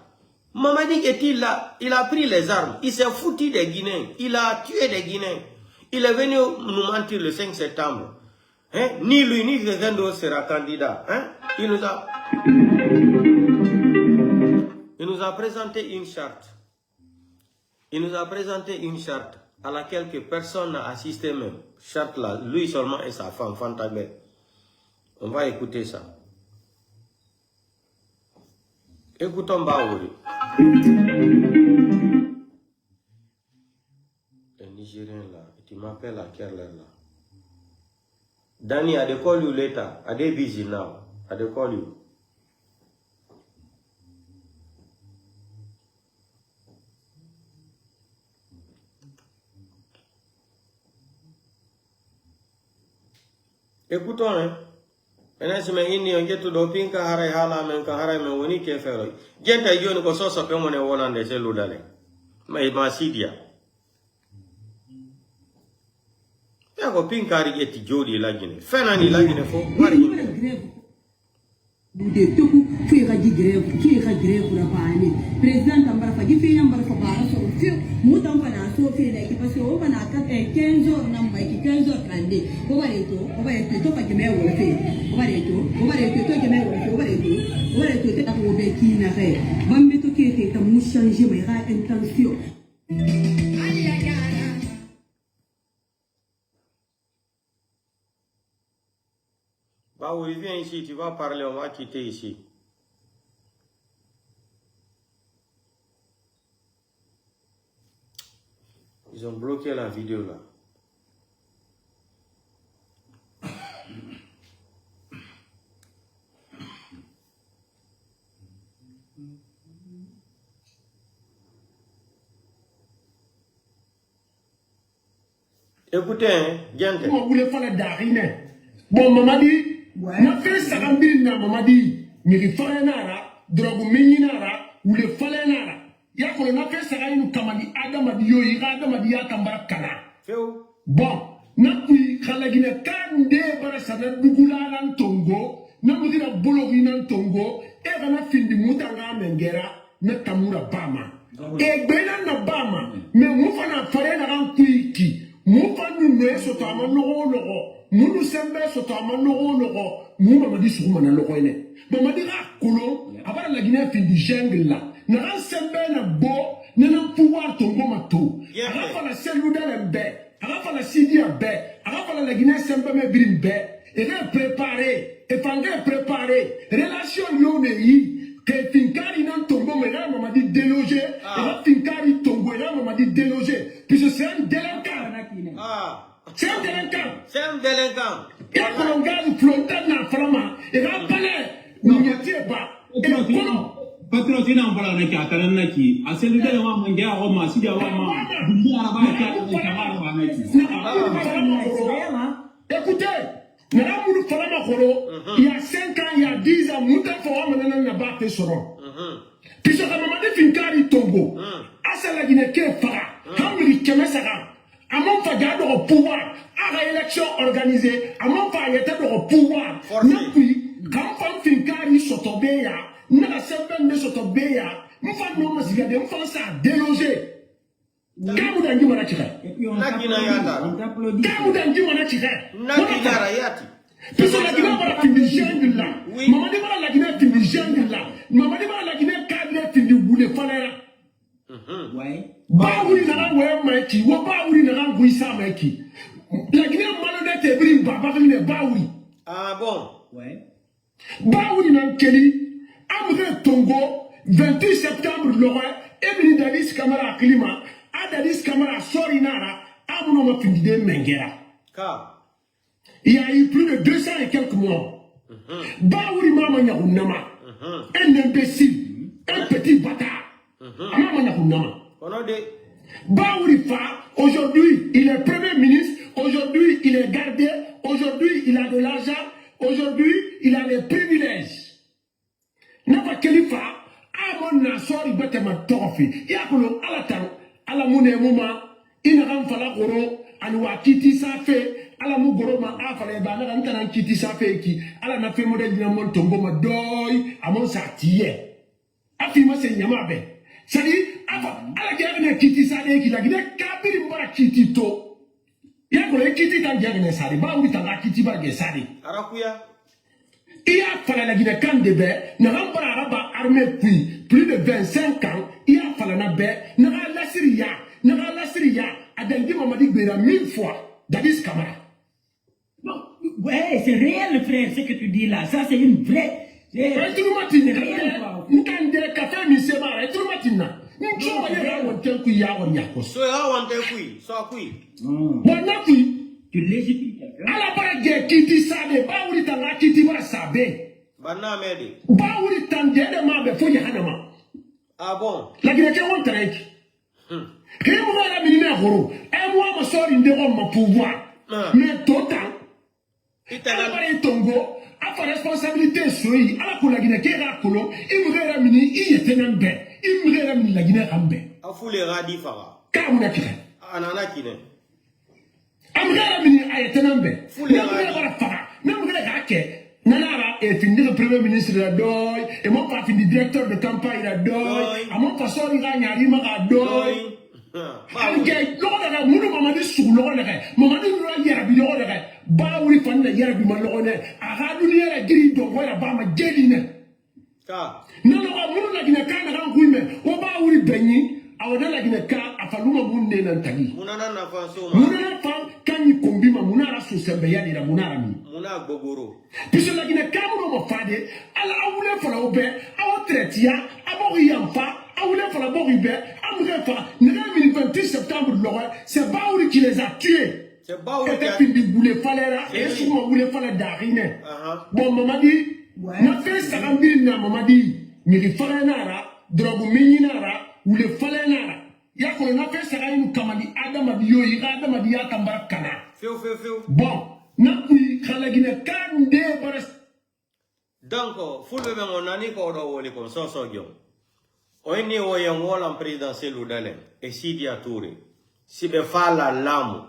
Speaker 1: Mamadi est-il là, il a pris les armes, il s'est foutu des Guinéens, il a tué des Guinéens. Il est venu nous mentir le 5 septembre. Hein? Ni lui ni quelqu'un d'autre sera candidat. Hein? Il nous a présenté une charte. Il nous a présenté une charte à laquelle que personne n'a assisté même. Charte là, lui seulement et sa femme, Fantabé. On va écouter ça. Écoutons Baouri. Le Nigérien là, tu m'appelles à quelle heure là? Danny, I call you later. I dey busy now. I dey call you. Écoutons, hein. Maintenant, si je suis tout doping, je suis woni ke fero. Gente yoni ko so pe mo ne wonande se ludale. Ma sidia. Ya ko pinkari geti jodi la gine. Fena ni la gine fo mari gine.
Speaker 7: Bude toku fi gaji grève ki ga grève la bani président ambara fa gi fi ambara fa bara so fi mutam fa na so fi na ki parce que o bana ka 15 jours na mai ki 15 jours kande o bare to fa ki me wo fi o bare to ki me wo fi o bare to ta ko be ki na re bambe to ki ta mu changer mai ra intention.
Speaker 1: Baouri, viens ici, tu vas parler, on va quitter ici. Ils ont bloqué la vidéo là. Écoutez, hein, gente.
Speaker 2: Vous voulez faire le darine. Bon, Mamadi. Na fait ça na Mamadi ni falenara drogu menyinara ule falenara ya ko na fait ça inu kamadi adamadi yo yi adamadi ya tambara kana bon Napui Kalagina Kande Barasana Dugula Tongo, Namudina Bologina Tongo, Evana Findi Mutanga Mengera, Metamura Bama. E Bena Bama, me Mufana Farena Rampuiki, Mufanu Nesotama Loro, Munu Sembe Sotama Loro, Mumadi Sumana Lorene. Mamadira Kolo, Abara la Guinée Findi Jengla, Naran Sembe na Bo, Nana pouvoir Tongo Mato, Arafa la Seluda Lembe. Arafa la Sidi à Bé, Arafa la Guinée Sembame Brimbe, et là préparé, et Fangé préparé, relation Yonei, que Finkari n'en tombe, mais là, on m'a dit délogé, et là, Finkari tombe, et là, on m'a dit délogé, puisque c'est un délinquant. C'est un délinquant.
Speaker 1: C'est un délinquant.
Speaker 2: Et là, on regarde Flontan dans Frama, et là, Palais, nous n'y étions pas, et là, comment?
Speaker 8: Patrocina en parlant de Katanaki, à celui de Manga, Roma, Sidia Roma,
Speaker 2: écoutez, il y a 5 ans, il y a 10 ans, nous avons n'a pas fait son nom. Puis, ça m'a dit Finkari Togo, à la Guinée Fara, Hamri Kemesara, à mon fagade au pouvoir, à l'élection organisée, à mon fagade au pouvoir, puis, quand Finkari Sotobéa, n'a pas de Sotobéa, nous faisons nos sigades, nous faisons ça déloger. Kamu dangi mana chika.
Speaker 1: Nakina yata.
Speaker 2: Kamu dangi mana chika.
Speaker 1: Nakina rayati.
Speaker 2: Puisque la Guinée va la fin du jungle là. Maman dit la Guinée fin du jungle là. Maman dit la Guinée cadre fin du boule falera.
Speaker 8: Ouais.
Speaker 2: Baouri na ngwe maiki, wo baouri na ngwe sa maiki. La Guinée malhonnête et brim baba ne baouri.
Speaker 1: Ah bon.
Speaker 8: Ouais.
Speaker 2: Baouri na keli. Amre Tongo 28 septembre l'aurait Emily Dadis Kamara Klima. Adadis Kamara Sorinara, Amunoma Findide Mengera. Il y a eu plus de 200 et quelques morts. Baouri Mama Yahounama, un imbécile, un petit bâtard. Mama Yahounama. Baouri Fa, aujourd'hui il est premier ministre, aujourd'hui il est gardé, aujourd'hui il a de l'argent, aujourd'hui il a des privilèges. Napa Kelifa, Amon Nasori Betema Torfi, Yakolo Alatan. Ala mune muma ina kan fala goro ani wa kiti safe ala mu goro ma afale ba na kan tan kiti safe ki ala na fe model dina mon tombo ma doy amon satiye afi ma se nyama be sadi afa ala ke ne kiti sade ki la gide kabiri mbara kiti to ya ko le kiti tan je ne sade ba wi tan kiti ba ge sade
Speaker 1: arakuya
Speaker 2: iya fala la gide kan de be na kan bara araba armée puis plus de 25 ans iya fala na be na la Syria a dengue Mamadi Gbera 1000 fois Dadis Kamara.
Speaker 8: Non, ouais, c'est réel, frère, ce que tu dis là. Ça, c'est une vraie. C'est réel, quoi. Tu légitimes.
Speaker 2: À la barre qui dit ça, Baouri Tanga qui dit voilà ça, Baouri Tanga de Mabe, faut y aller.
Speaker 1: Ah bon?
Speaker 2: La Guinée, on traite. Et moi, la ministre, et moi, je sors une de pouvoir. Mais total, il Tongo, a responsabilité sur lui, à la pour la Guinée, qui est à Colo, il me ramène, il était un bé, il me ramène la Guinée en bé.
Speaker 1: A foule radi fara.
Speaker 2: Car on a tiré.
Speaker 1: Anana kine.
Speaker 2: Amramini a été un bé. Foule radi fara. Même le Nanara est fini le premier ministre de la Doy, et mon pas fini directeur de campagne de la Doy, à mon façon il a Yarima à Doy. Ok, l'on a Mamadi sur l'on a Mamadi Yarabi l'on a Baouri Fan de Yarabi Malone, à Radouni la grille de Roya Bama Geline. Non, non, la Guinée Can Rangouime, au Baouri Benny, à Oda la Guinée Can, à Faluma Moune Nantali.
Speaker 1: Mounana
Speaker 2: Fan, Kani Kombima, Mounara Soussebeya et la Mounarami.
Speaker 1: Mouna Gogoro.
Speaker 2: Puisque la Guinée Cameroun m'a fait, à la Oule for la Obe, à Otretia, à Moriampa, à Oule for la Boribé, à Mourefa, le 28 septembre, c'est Baouri qui les a tués.
Speaker 1: C'est Baouri
Speaker 2: qui a fait du boulet falera, et souvent boulet falera d'arine. Bon, maman dit, n'a fait ça, maman dit, mais les falenara, drogue mininara, ou les falenara. Yako n'a fait ça, nous kamadi, Adam Adio, Adam Adia Tambara Kana. Bon. Donc,
Speaker 1: fulbe be on nani ko do woli ko so jom o ni o yan wolam présidentiel udalen e Sidia Touré si be fala lamu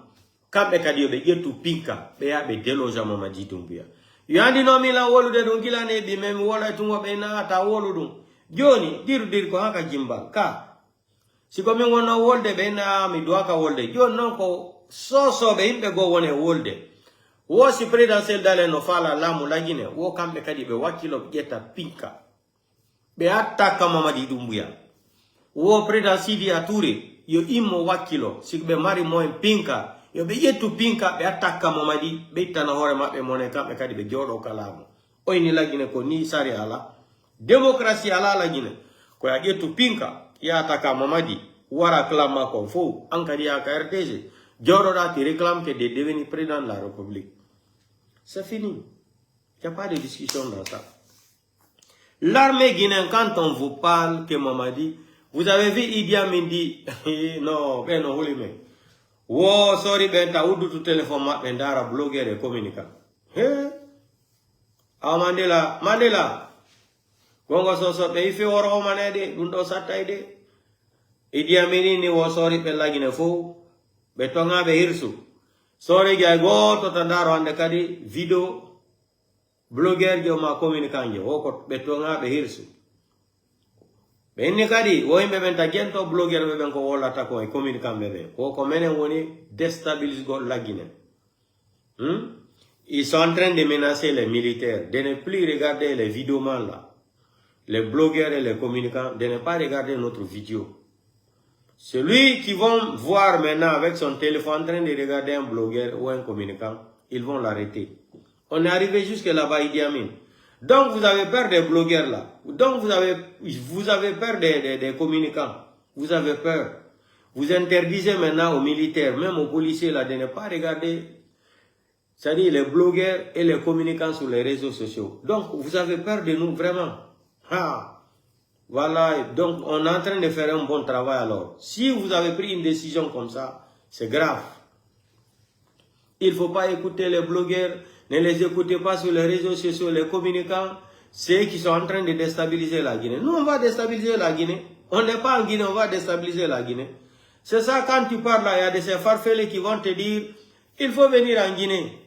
Speaker 1: kambe kadi be yetu pinka be ya be deloja Mamadi Doumbouya yandi no mi la wolu de dun kilane bi mem wala tungo be na ta wolu dun joni dir ko haka jimbal ka siko mi wona wolde be na mi doaka wolde jon non ko so be himbe go wone wolde wo si presidentiel dale no fala lamu lagine wo kambe kadi be wakilo jeta pinka be attaka Mamadi Doumbouya wo president Sidi Touré yo immo wakilo sikbe mari moy pinka yo be yetu pinka be attaka Mamadi be tana hore mabbe mone kambe kadi be jodo kalamu oyni lagine ko ni sari ala demokrasi ala lagine ko ya yetu pinka ya attaka Mamadi wara klama ko fo ankadi ya RDG jodo da ti réclame que de devenir président de la République. C'est fini. Il n'y a pas de discussion dans ça. L'armée guinéenne, quand on vous parle que Mamadi, vous avez vu Idi Amin dit, non, ben non, oui, mais. Wow, sorry, ben, t'as oudu tout téléphone, ben, d'ara, blogueur et communicant. Ah, Mandela. Gongo so, ben, il fait oro manade, undo sataide. Idi Amin ni wo sorry, ben, la Guinée fou, ben, tonga be hirsu. Sorry, gay, go, to tandaro, ande kadi, video, blogger jo ma communicant jo woko betonga be hirsu benni kadi wo yimbe ben tagento blogger be ben ko wala ta ko e communicant be ko menen woni déstabilise go la Guinée. Ils sont en train de menacer les militaires de ne plus regarder les vidéomans là, les blogueurs et les communicants, de ne pas regarder notre vidéo. Celui qui vont voir maintenant avec son téléphone en train de regarder un blogueur ou un communicant, ils vont l'arrêter. On est arrivé jusque là-bas, Idi Amin. Donc vous avez peur des blogueurs là. Donc vous avez peur des communicants. Vous avez peur. Vous interdisez maintenant aux militaires, même aux policiers là, de ne pas regarder, c'est-à-dire les blogueurs et les communicants sur les réseaux sociaux. Donc vous avez peur de nous vraiment. Ah. Voilà, donc on est en train de faire un bon travail alors. Si vous avez pris une décision comme ça, c'est grave. Il ne faut pas écouter les blogueurs. Ne les écoutez pas sur les réseaux sociaux, les communicants, ceux qui sont en train de déstabiliser la Guinée. Nous, on va déstabiliser la Guinée. On n'est pas en Guinée, on va déstabiliser la Guinée. C'est ça, quand tu parles là, il y a de ces farfelés qui vont te dire, il faut venir en Guinée.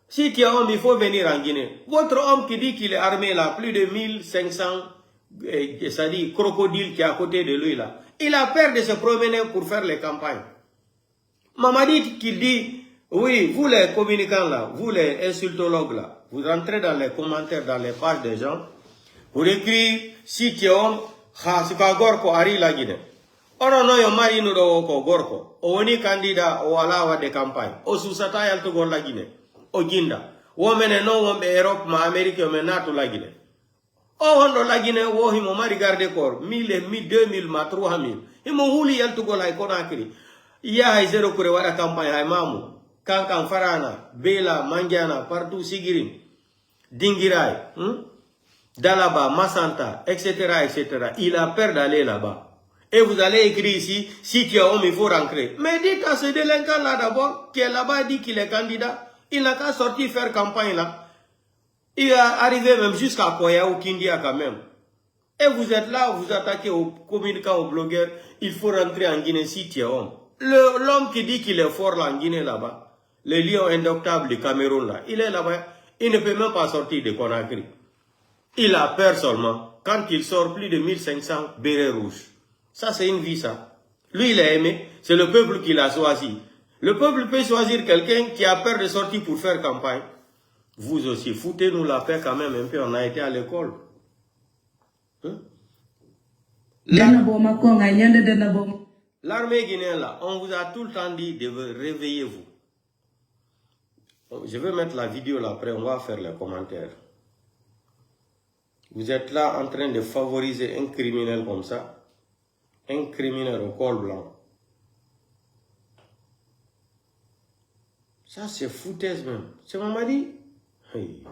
Speaker 1: Si tu es homme, il faut venir en Guinée. Votre homme qui dit qu'il est armé là, plus de 1500, c'est-à-dire crocodiles qui est à côté de lui là, il a peur de se promener pour faire les campagnes. Mamadi qui dit, oui, vous les communicants là, vous les insultologues là, vous rentrez dans les commentaires, dans les pages des gens, vous écrivez, si tu es homme, si tu as gorko, ari la Guinée. Oh non, non, yo mari nous do gorko. O ni candidat o alawa de campagne. O susata yal to gor la Guinée. O ginda. O mene no wombe Europe ma Amérique o menatu la Guinée. O hondo la Guinée wo himo mari garde kor 1000, 2000 ma 3000. Himo huli yal to gor la Conakry. Ya hay zero kure wada campagne hay mamu. Kankan Farana, Bela, Mangiana, partout Sigirim, Dingirai, Dalaba, Massanta, etc., etc. Il a peur d'aller là-bas. Et vous allez écrire ici, si tu es homme, il faut rentrer. Mais dites à ce délinquant là d'abord, qui est là-bas, dit qu'il est candidat, il n'a qu'à sortir faire campagne là. Il est arrivé même jusqu'à Koya ou Kindia quand même. Et vous êtes là, vous attaquez aux communicants, aux blogueurs, il faut rentrer en Guinée si tu es homme. L'homme qui dit qu'il est fort là en Guinée là-bas, le lion indomptable du Cameroun là, il est là-bas, il ne peut même pas sortir de Conakry. Il a peur seulement quand il sort plus de 1500 bérets rouges. Ça c'est une vie ça. Lui il a aimé, c'est le peuple qui l'a choisi. Le peuple peut choisir quelqu'un qui a peur de sortir pour faire campagne. Vous aussi, foutez-nous la paix quand même un peu, on a été à l'école. L'armée guinéenne là, on vous a tout le temps dit de réveiller-vous. Je vais mettre la vidéo là, après on va faire les commentaires. Vous êtes là en train de favoriser un criminel comme ça. Un criminel au col blanc. Ça c'est foutaise même. C'est Mamadi. Hey.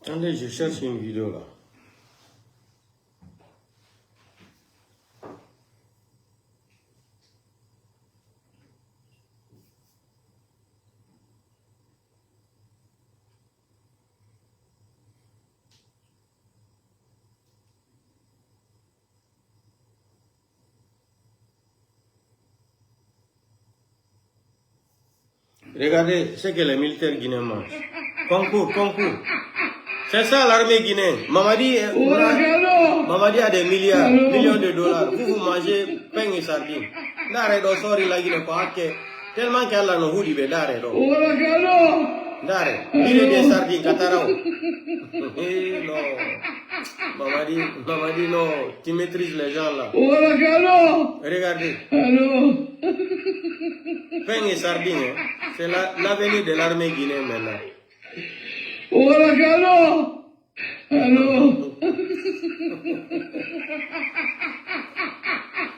Speaker 1: Attendez, je cherche une vidéo là. Regardez ce que les militaires guinéens mangent. Concours. C'est ça l'armée guinéenne. Mamadi a des millions de dollars. Vous mangez pain et sardines. Dare do sori la Guinée quoi que tellement qu'elle a no hudi be dare do. Dare, il est des sardines katarao. Non. Mamadi non, tu maîtrises les gens là. Regardez. Pain et sardines, hein. C'est l'avenir de l'armée guinéenne maintenant.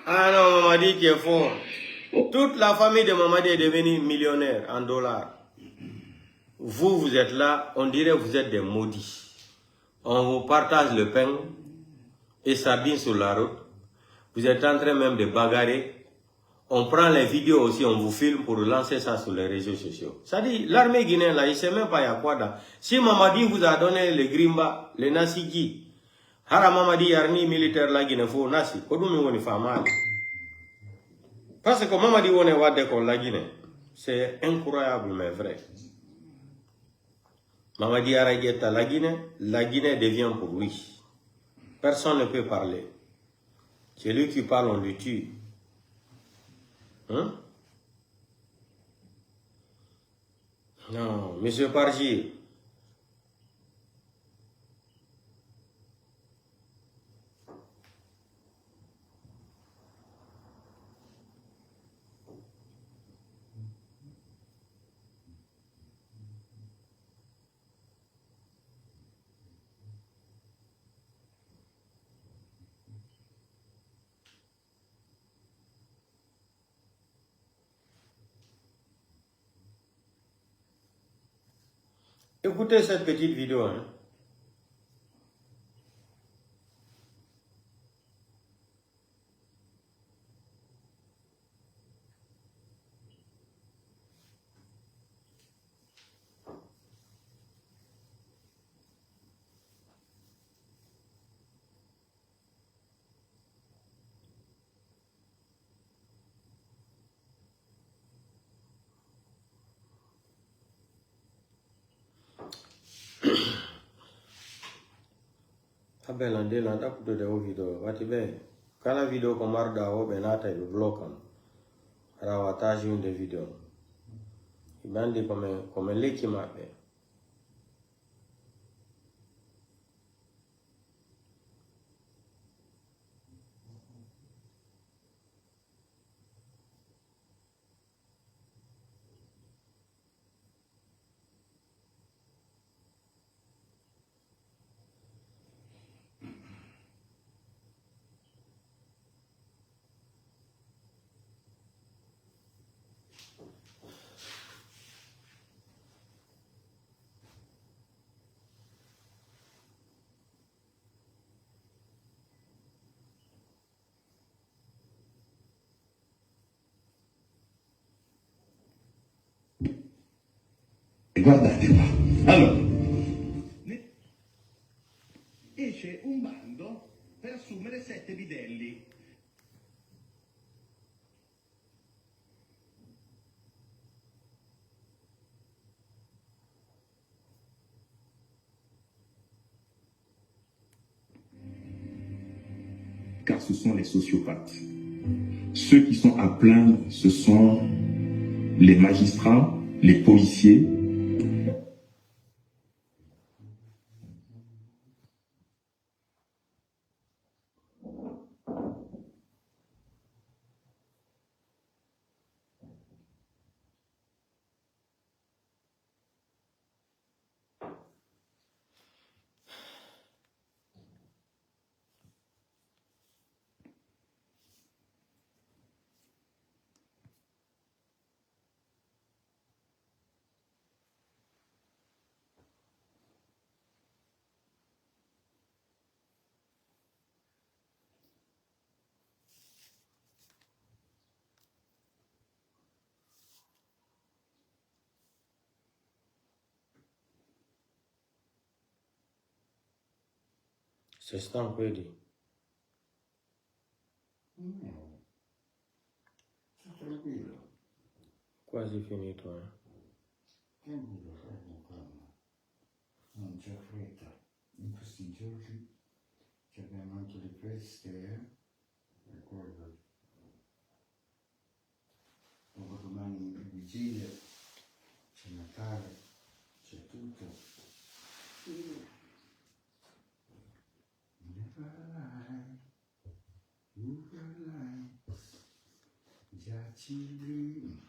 Speaker 1: Ah non, Mamadi qui est fort. Toute la famille de Mamadi est devenue millionnaire en dollars. Vous êtes là, on dirait que vous êtes des maudits. On vous partage le pain et sardines sur la route. Vous êtes en train même de bagarrer. On prend les vidéos aussi, on vous filme pour lancer ça sur les réseaux sociaux. Ça dit, l'armée guinéenne là, il ne sait même pas y a quoi dans. Si Mamadi vous a donné le Grimba, le Nasigi, Hara Mamadi Yarni militaire la Guinée, faut Nasi, Kodumi woni famal. Parce que Mamadi wone wade kon la Guinée. C'est incroyable mais vrai. Mamadi Arageta la Guinée devient pour lui. Personne ne peut parler. C'est lui qui parle, on le tue. Hein? Non, monsieur Pargi. Écoutez cette petite vidéo. Hein. Abelande landa kuto de o video. Wati be. Kala video ko marda o be nata e blokam. Rawataji un de video. Ibandi come leki mabe.
Speaker 2: Guardate qua. Allora, esce un bando per assumere 7 bidelli.
Speaker 5: Car ce sont les sociopathes. Ceux qui sont à plaindre, ce sont les magistrats, les policiers.
Speaker 1: C'est Stankwedi. Quasi finito,
Speaker 9: Non c'è fretta. In questi giorni abbiamo anche le feste, ricordo. Dopo domani è vigilia, c'è Natale, c'è tutto. Già ci vedi.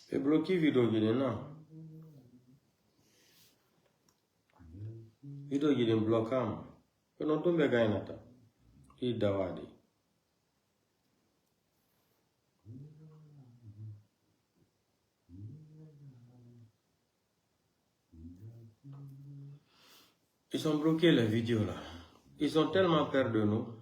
Speaker 1: E blocchi video gini no. Video gini bloccam. E non tombe gainata. I dawadi. Ils ont bloqué les vidéos là. Ils ont tellement peur de nous.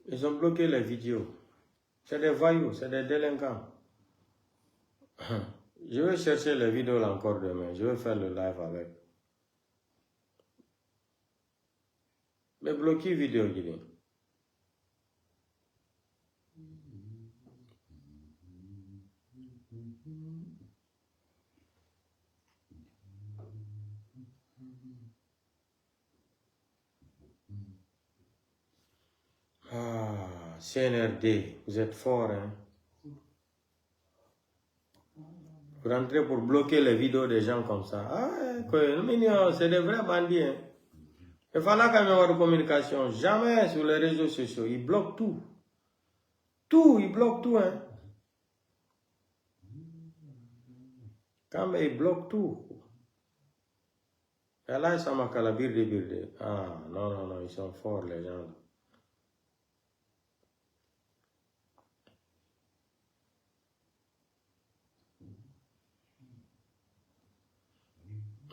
Speaker 1: Ils ont bloqué les vidéos. C'est des voyous, c'est des délinquants. Je vais chercher les vidéos là encore demain. Je vais faire le live avec. Mais bloquer vidéo gini. Ah, CNRD, vous êtes fort, hein? Vous rentrez pour bloquer les vidéos des gens comme ça. Ah, c'est des vrais bandits, hein? Il fallait quand même avoir de communication. Jamais sur les réseaux sociaux. Ils bloquent tout. Tout, ils bloquent tout, hein? Quand même, ils bloquent tout. Et là, ça m'a calabir de birde. Ah, non, non, non, ils sont forts, les gens.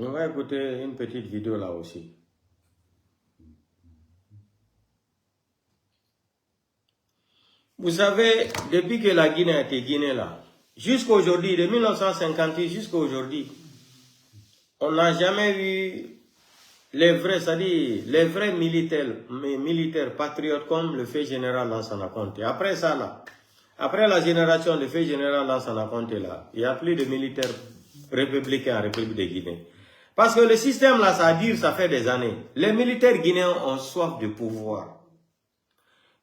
Speaker 1: On va écouter une petite vidéo là aussi. Vous savez, depuis que la Guinée a été Guinée là, jusqu'à aujourd'hui, de 1958 jusqu'à aujourd'hui, on n'a jamais vu les vrais, c'est-à-dire les vrais militaires patriotes comme le fait général Lansana Conté. Après ça là, après la génération de fait général Lansana Conté là, il n'y a plus de militaires républicains en République de Guinée. Parce que le système là, ça dure, ça fait des années. Les militaires guinéens ont soif de pouvoir.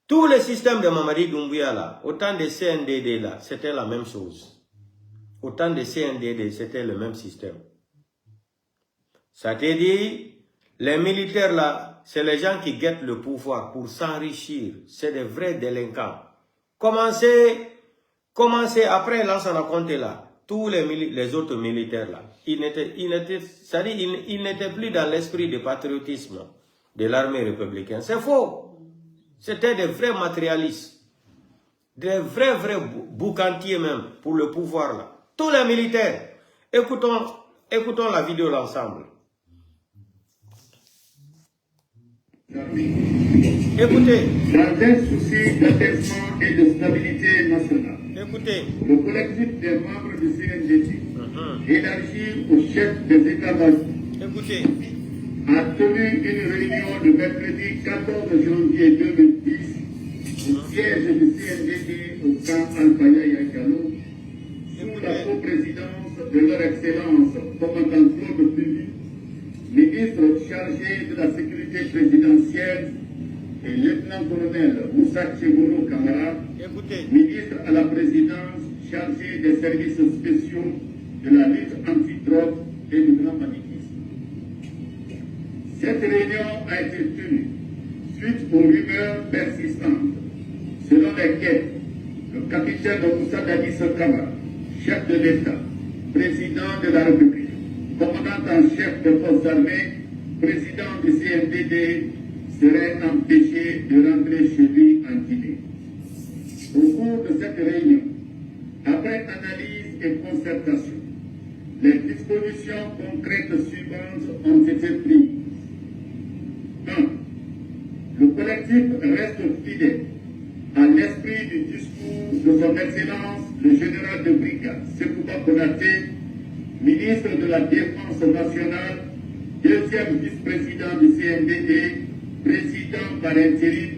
Speaker 1: Tout le système de Mamadi Doumbouya là, autant de CNDD là, c'était la même chose. Autant de CNDD, c'était le même système. Ça te dit, les militaires là, c'est les gens qui guettent le pouvoir pour s'enrichir. C'est des vrais délinquants. Commencez après Lansana Conté là. Tous les autres militaires là, ils n'étaient plus dans l'esprit de patriotisme de l'armée républicaine. C'est faux. C'était des vrais matérialistes. Des vrais boucantiers même pour le pouvoir là. Tous les militaires. Écoutons la vidéo l'ensemble. Écoutez.
Speaker 10: Dans un souci d'apaisement et de stabilité nationale,
Speaker 1: Écoutez.
Speaker 10: le collectif des membres du CNDP, élargi au chef des États-majors, a tenu une réunion le mercredi 14 janvier 2010 au siège du CNDP au camp Al-Faya Yakalo, sous la coprésidence de leur Excellence commandant Claude Puy, ministre chargé de la sécurité présidentielle, et lieutenant-colonel Moussa Tchegono Kamara, ministre à la présidence chargé des services spéciaux de la lutte anti-drogue et du grand banditisme. Cette réunion a été tenue suite aux rumeurs persistantes selon lesquelles le capitaine Moussa Dadis Kamara, chef de l'État, président de la République, commandant en chef des forces armées, président du CNDD, serait empêché de rentrer chez lui en Guinée. Au cours de cette réunion, après analyse et concertation, les dispositions concrètes suivantes ont été prises. 1. Le collectif reste fidèle à l'esprit du discours de son Excellence le général de brigade Sekouba Konaté, ministre de la Défense nationale, deuxième vice-président du CNDD, président par intérim,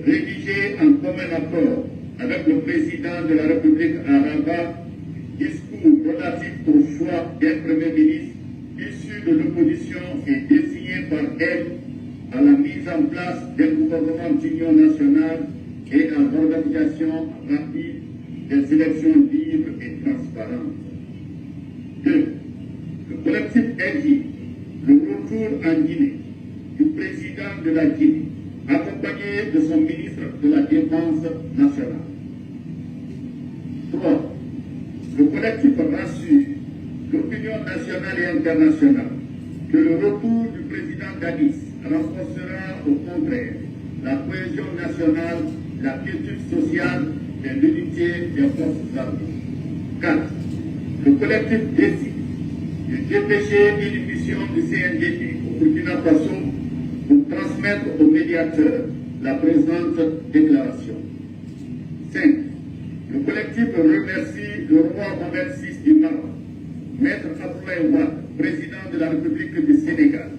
Speaker 10: rédigé en commun accord avec le président de la République à Rabat, discours relatif au choix d'un Premier ministre issu de l'opposition et désigné par elle à la mise en place d'un gouvernement d'union nationale et à l'organisation rapide des élections libres et transparentes. 2. Le collectif exige le retour en Guinée du président de la Guinée, accompagné de son ministre de la Défense nationale. 3. Le collectif rassure l'opinion nationale et internationale que le retour du président Dadis renforcera au contraire la cohésion nationale, la quiétude sociale et l'unité des forces armées. 4. Le collectif décide de dépêcher une mission du CNDP au Burkina Faso pour transmettre au médiateur la présente déclaration. 5. Le collectif remercie le roi Mohamed VI du Maroc, Maître Abdoulaye Wade, président de la République du Sénégal,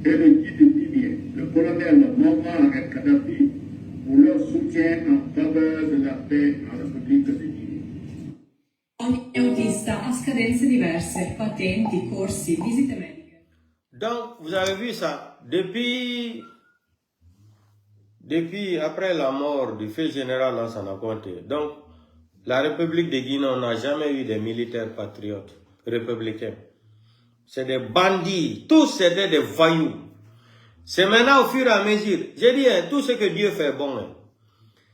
Speaker 10: et le guide libyen, le colonel Mohamed El-Kadhafi, pour leur soutien en faveur de la paix en République de Guinée.
Speaker 11: Ogni autista ha scadenze diverse, patenti, corsi, visite mediche.
Speaker 1: Donc, vous avez vu ça, depuis après la mort du feu général Lansana Conté, donc la République de Guinée, on n'a jamais eu des militaires patriotes républicains. C'est des bandits, tous c'était des voyous. C'est maintenant au fur et à mesure, j'ai dit, hein, tout ce que Dieu fait bon. Hein.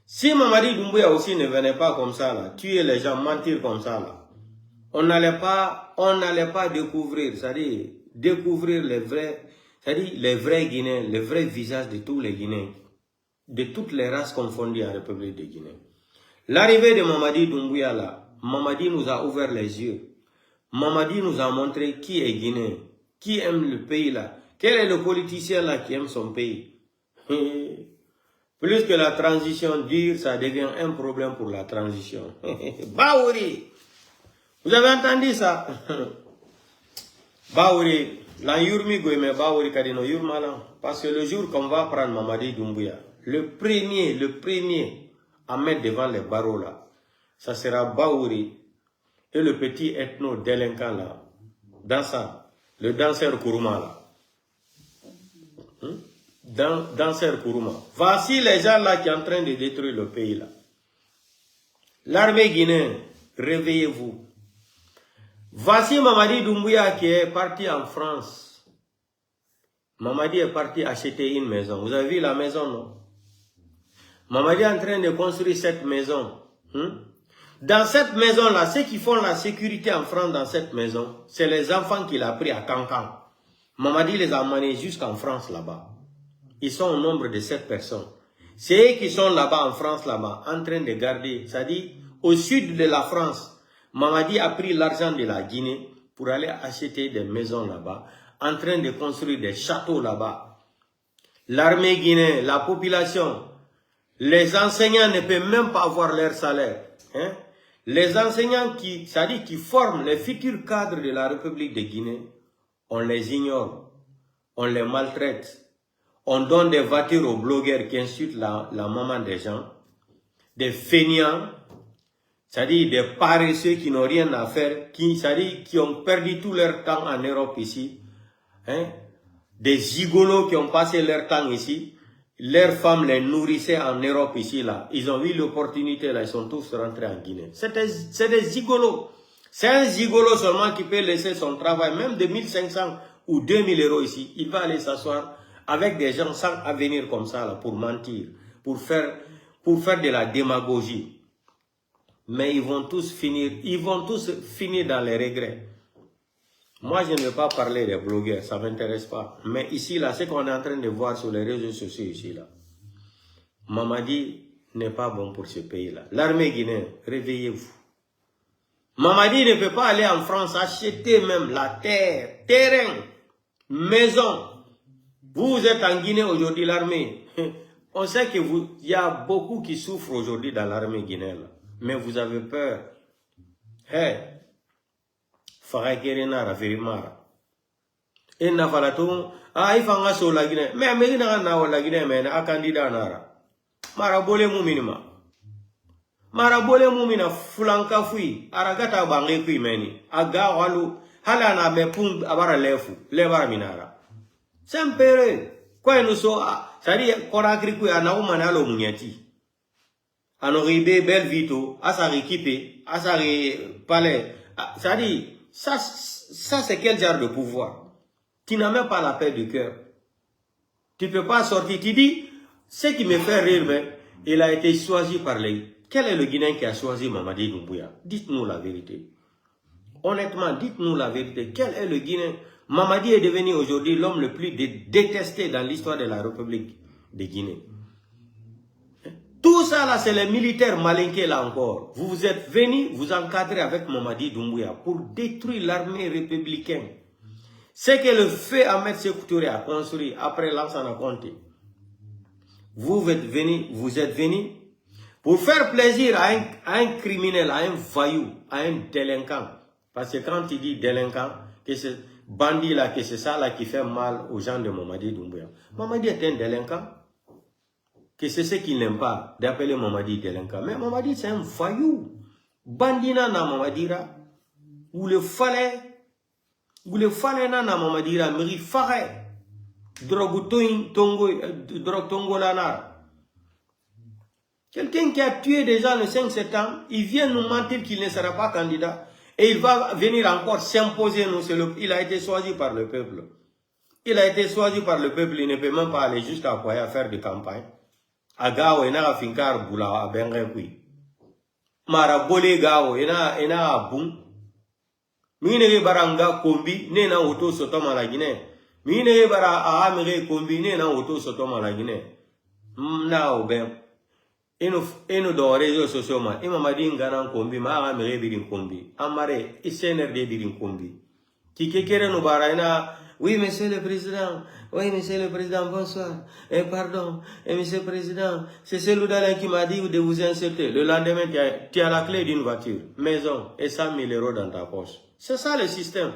Speaker 1: Si Mamadi Doumbouya aussi ne venait pas comme ça, là, tuer les gens, mentir comme ça, là, on n'allait pas découvrir, c'est-à-dire découvrir les vrais Guinéens, les vrais visages de tous les Guinéens, de toutes les races confondues en République de Guinée. L'arrivée de Mamadi Doumbouya là, Mamadi nous a ouvert les yeux. Mamadi nous a montré qui est Guinéen, qui aime le pays là. Quel est le politicien là qui aime son pays? Plus que la transition dure, ça devient un problème pour la transition. Baouri! Vous avez entendu ça? Baouri, la yurmi goyme Baouri kadino yurmalan. Parce que le jour qu'on va prendre Mamadi Doumbouya, le premier à mettre devant les barreaux là, ça sera Baouri et le petit ethno délinquant là, le danseur Kourouma là. Danseur Kourouma. Voici les gens là qui sont en train de détruire le pays là. L'armée guinéenne, réveillez-vous. Voici Mamadi Doumbouya qui est parti en France. Mamadi est parti acheter une maison. Vous avez vu la maison, non? Mamadi est en train de construire cette maison. Dans cette maison-là, ceux qui font la sécurité en France dans cette maison, c'est les enfants qu'il a pris à Cancan. Mamadi les a amenés jusqu'en France là-bas. Ils sont au nombre de 7 personnes. C'est eux qui sont là-bas en France, là-bas, en train de garder. C'est-à-dire, au sud de la France, Mamadi a pris l'argent de la Guinée pour aller acheter des maisons là-bas, en train de construire des châteaux là-bas. L'armée guinéenne, la population, les enseignants ne peuvent même pas avoir leur salaire. Hein? Les enseignants qui forment les futurs cadres de la République de Guinée, on les ignore, on les maltraite, on donne des voitures aux blogueurs qui insultent la maman des gens, des feignants, c'est-à-dire des paresseux qui n'ont rien à faire, qui ont perdu tout leur temps en Europe ici, hein? Des gigolos qui ont passé leur temps ici, leurs femmes les nourrissaient en Europe ici, là. Ils ont eu l'opportunité, là, ils sont tous rentrés en Guinée. C'est des gigolos. C'est un gigolo seulement qui peut laisser son travail, même de 1500 ou 2000 euros ici. Il va aller s'asseoir avec des gens sans avenir comme ça, là, pour mentir, pour faire de la démagogie. Mais ils vont tous finir dans les regrets. Moi, je ne vais pas parler des blogueurs, ça ne m'intéresse pas. Mais ici, là, ce qu'on est en train de voir sur les réseaux sociaux ici, là, Mamadi n'est pas bon pour ce pays-là. L'armée guinéenne, réveillez-vous. Mamadi ne peut pas aller en France acheter même la terre, terrain, maison. Vous êtes en Guinée aujourd'hui, l'armée. On sait que il y a beaucoup qui souffrent aujourd'hui dans l'armée guinéenne. Mais vous avez peur. Hey. Farakerena Verimara. Et Navalaton, ifanga so la Guinée. Mais Amérina na la Guinée, mais un candidat nara. Marabole Mouminima. Marabole Moumina, Fulanka fui, Aragata Bange kui meni. Aga walu, Halana me pum abara lefu, levara minara. Sempere, quoi nous so, c'est-à-dire qu'on a cru à Naoumanalo Mouniati. Anoribe, belle vito, Asari Kipe, Asari Palais, c'est-à-dire, ça c'est quel genre de pouvoir? Tu n'as même pas la paix du cœur. Tu ne peux pas sortir. Tu dis, ce qui me fait rire, mais il a été choisi par les... Quel est le Guinéen qui a choisi Mamadi Doumbouya? Dites-nous la vérité. Honnêtement, dites-nous la vérité. Quel est le Guinéen? Mamadi est devenu aujourd'hui l'homme le plus détesté dans l'histoire de la République de Guinée. Tout ça là, c'est les militaires malinqués là encore. Vous êtes venus vous encadrer avec Mamadi Doumbouya pour détruire l'armée républicaine. C'est que le feu Ahmed Sékou Touré a construit après Lansana Conté. Vous êtes venus pour faire plaisir à un criminel, à un voyou, à un délinquant. Parce que quand il dit délinquant, que c'est bandit là, que c'est ça là qui fait mal aux gens de Mamadi Doumbouya. Mamadi est un délinquant. Que c'est ce qu'il n'aime pas d'appeler Mamadi délinquant. Mais Mamadi c'est un voyou. Bandina na Mamadira. Ou le fallait na Mamadira. Meri fare. Drogue tongo lanar. Quelqu'un qui a tué des gens le 5 septembre, il vient nous mentir qu'il ne sera pas candidat. Et il va venir encore s'imposer nous. Il a été choisi par le peuple. Il a été choisi par le peuple. Il ne peut même pas aller jusqu'à Poya faire de campagne. Agao ena finkar bula abenge kui mara bole gao ena abun mine baranga kombi ne na auto soto malagine mine bara amere kombi ne na auto soto malagine na obem eno do réseaux sociaux ma imamadi ngana kombi ma amere birin kombi amare isener de birin kombi ki kekere no bara ena. Oui, monsieur le président. Oui, monsieur le président, bonsoir. Pardon. Monsieur le président, c'est celui d'Alain qui m'a dit de vous insulter. Le lendemain, tu as la clé d'une voiture, maison et 100 000 euros dans ta poche. C'est ça le système.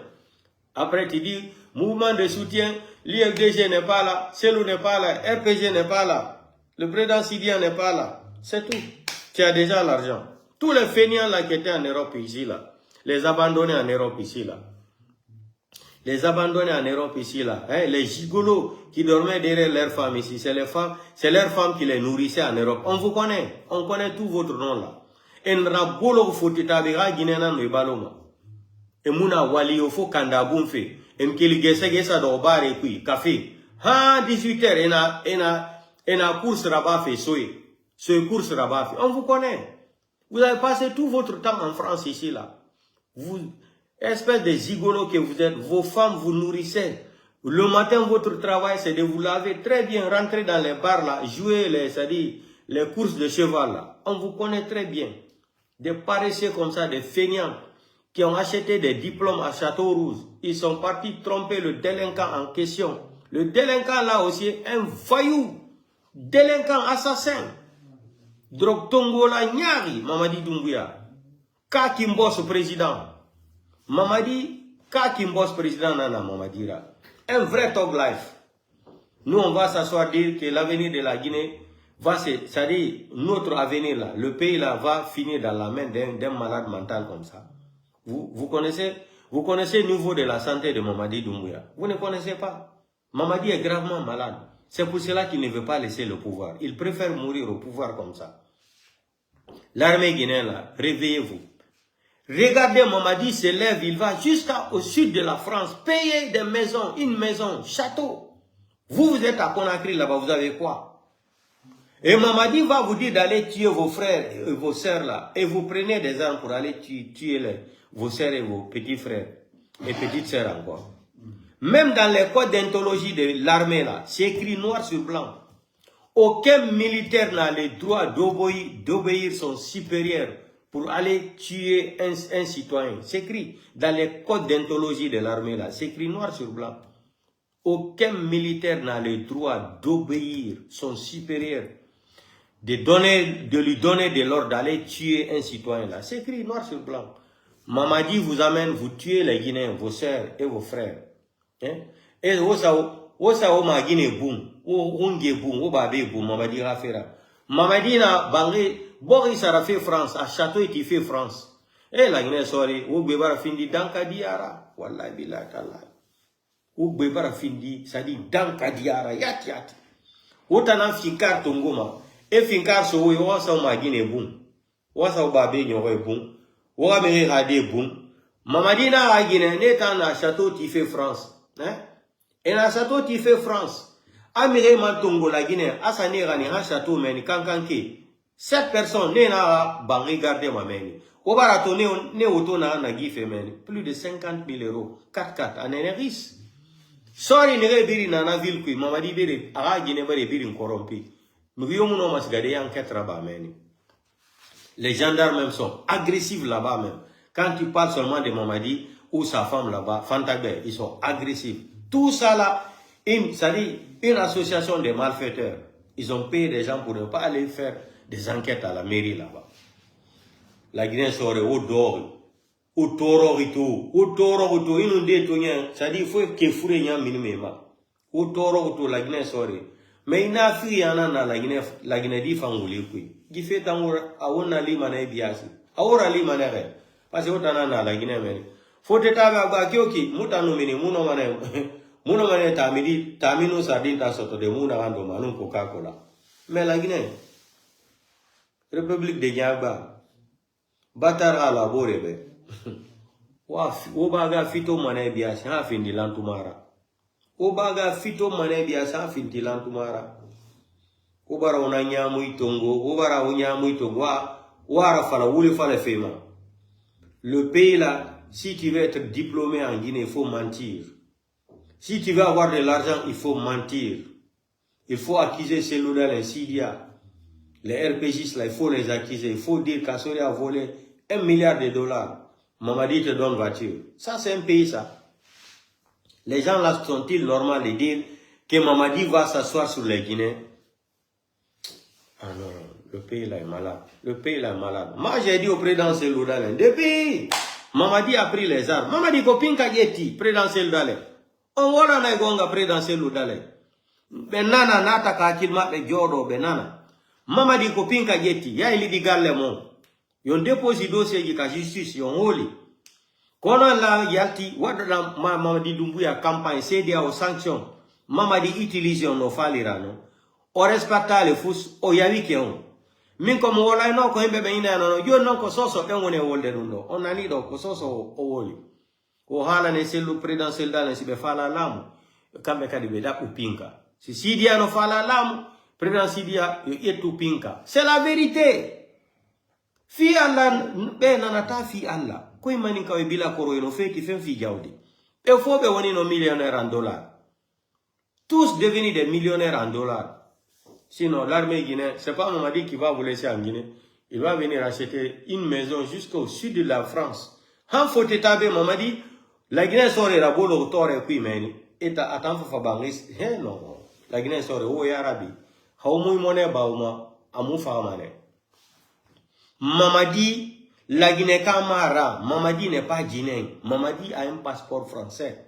Speaker 1: Après, tu dis, mouvement de soutien, l'IFDG n'est pas là, CELU n'est pas là, RPG n'est pas là, le président Sidien n'est pas là. C'est tout. Tu as déjà l'argent. Tous les feignants là qui étaient en Europe ici, là, les abandonnés en Europe ici, là. Les abandonnés en Europe ici, là, hein, les gigolos qui dormaient derrière leurs femmes ici, c'est leurs femmes qui les nourrissaient en Europe. On vous connaît, on connaît tout votre nom là. Et Nrabolo Fotitabira Guinéana Nubaloma. Et Mouna Wali Ofo Kandabumfe. Et Mkili Gesa Dobar et puis café. Ha, 18h, et na course rabat fait ce course rabat fait. On vous connaît. Vous avez passé tout votre temps en France ici, là. Vous, espèce de gigolos que vous êtes, vos femmes vous nourrissez. Le matin, votre travail, c'est de vous laver très bien, rentrer dans les bars là, jouer les courses de cheval là. On vous connaît très bien. Des paresseux comme ça, des feignants, qui ont acheté des diplômes à Château-Rouge. Ils sont partis tromper le délinquant en question. Le délinquant là aussi est un voyou, délinquant assassin. Drog Tongola Nyari, Mamadi Doumbouya. Kakimbos président. Mamadi, Kakimbos président Nana Mamadira. Un vrai talk life. Nous on va s'asseoir dire que l'avenir de la Guinée va se... C'est-à-dire, notre avenir là, le pays là va finir dans la main d'un malade mental comme ça. Vous connaissez le niveau de la santé de Mamadi Doumbouya. Vous ne connaissez pas. Mamadi est gravement malade. C'est pour cela qu'il ne veut pas laisser le pouvoir. Il préfère mourir au pouvoir comme ça. L'armée guinéenne là, réveillez-vous. Regardez, Mamadi se lève, il va jusqu'au sud de la France, payer des maisons, une maison, château. Vous êtes à Conakry là-bas, vous avez quoi? Et Mamadi va vous dire d'aller tuer vos frères et vos sœurs là. Et vous prenez des armes pour aller tuer vos sœurs et vos petits frères. Et petites sœurs encore. Même dans les codes d'anthologie de l'armée là, c'est écrit noir sur blanc. Aucun militaire n'a le droit d'obéir son supérieur pour aller tuer un citoyen. C'est écrit dans les codes d'anthologie de l'armée là. C'est écrit noir sur blanc. Aucun militaire n'a le droit d'obéir son supérieur. De lui donner de l'ordre d'aller tuer un citoyen là. C'est écrit noir sur blanc. Mamadi vous amène, vous tuez les Guinéens, vos sœurs et vos frères. Hein? Et Osa ma Guinée boum, Onge boum, Obabe boum, Mamadi Rafera. Mamadi na Bangé, Boris a fait France, à Château et fait France. Et la Guinée sorry, Ogbebara findi Danka Diara, Wallahi Billah Tallah. Ogbebara findi, ça dit Danka Diara, yat. Otana Finkar Tongoma, et Finkar Sowe, Osa ma Guinée boum, Osa Obabe Nyowe boum, Ouamere Rade boum. Mamadi na Guinée, Netan à Château qui fait France. Hein? Et la château qui fait France, Amire Mantongo la Guinée, Asane Rani, un château meni, Kankanke. 7 personnes, ne na ban regarder ma meni. Obarato ne otona na gife meni. Plus de 50 000 euros. 4-4, en énergie. Sorry, ne biri na na ville kui, Mamadi biri, ara Guinée biri biri corrompu. Mouyo mouno masgade enquête là-bas meni. Les gendarmes même sont agressifs là-bas même. Quand tu parles seulement de Mamadi ou sa femme là-bas, Fantagbe, ils sont agressifs. Tout ça là, une association de malfaiteurs. Ils ont payé des gens pour ne pas aller faire des enquêtes à la mairie là-bas. La Guinée serait au dehors, au tororito, inondé tout rien. C'est-à-dire il faut que fouille rien minimum. Au tororito la Guinée serait. Mais il n'a fait rien dans la Guinée dit fangouli kui. Qui fait tant à on a limane biasi. À on a limane ré. Parce que on a la Guinée mais. Faut te taber à Bakioki, Moutano mini, Mounomane Tamino Sardin ta soto de Mouna Rando Manou Coca-Cola. Mais la Guinée, République de Niagba, Batara la Borebe, Obaga Fito Manebia, Safin di Lantumara. Obaga Fito Manebia, Safin di Lantumara. Obara Onanya Mouitongo, Obara Onya Mouitongo, Wara Fala, Oule Fala Fema. Le pays là, si tu veux être diplômé en Guinée, il faut mentir. Si tu veux avoir de l'argent, il faut mentir. Il faut accuser ces lourdeurs, les Sidia, les RPGs, là, il faut les accuser. Il faut dire qu'Assori a volé $1 milliard. Mamadi te donne voiture. Ça, c'est un pays, ça. Les gens là sont-ils normaux de dire que Mamadi va s'asseoir sur les Guinéens? Ah non, le pays là est malade. Le pays là est malade. Moi, j'ai dit au président Seloudalen, depuis Mamadi a pris les armes. Mamadi Kopinka Geti, président Seloudalen. On voit na gonga président Seloudalen. Benana nata kakil matle jodo benana. Mamadi Kopinka Geti, ya ili di galle mon. Yon déposé dossier yi ka justice yon holi. Kono la yalti wadala Mamadi Doumbouya campagne CDA aux sanctions. Mamadi utilise yon no falirano. O respecta le fous o yawi ke on. Min comme wala no ko himbe be ina no yo non ko soso den woni wolde dum do on ani do ko soso o woli ko hala ne selu présidentiel dalen si be fala lamu kambe kadi be da upinka si Sidia no fala lamu président Sidia yo etu pinka c'est la vérité fi Allah be nanata fi Allah ko imani ka bila koro no feki fen fi jawdi e fo be woni no millionnaire en dollars tous devenus des millionnaires en dollars. Sinon, l'armée guinéenne, c'est pas Mamadi qui va vous laisser en Guinée. Il va venir acheter une maison jusqu'au sud de la France. Han faut taber Mamadi, la Guinée sort la bolo tore qui meni. Et attends fa bangis, non. La Guinée sort o yarabi. How muy monnaie bauma, amu fa mane. Mamadi, la Guinée Camara, Mamadi n'est pas guinéen. Mamadi a un passeport français.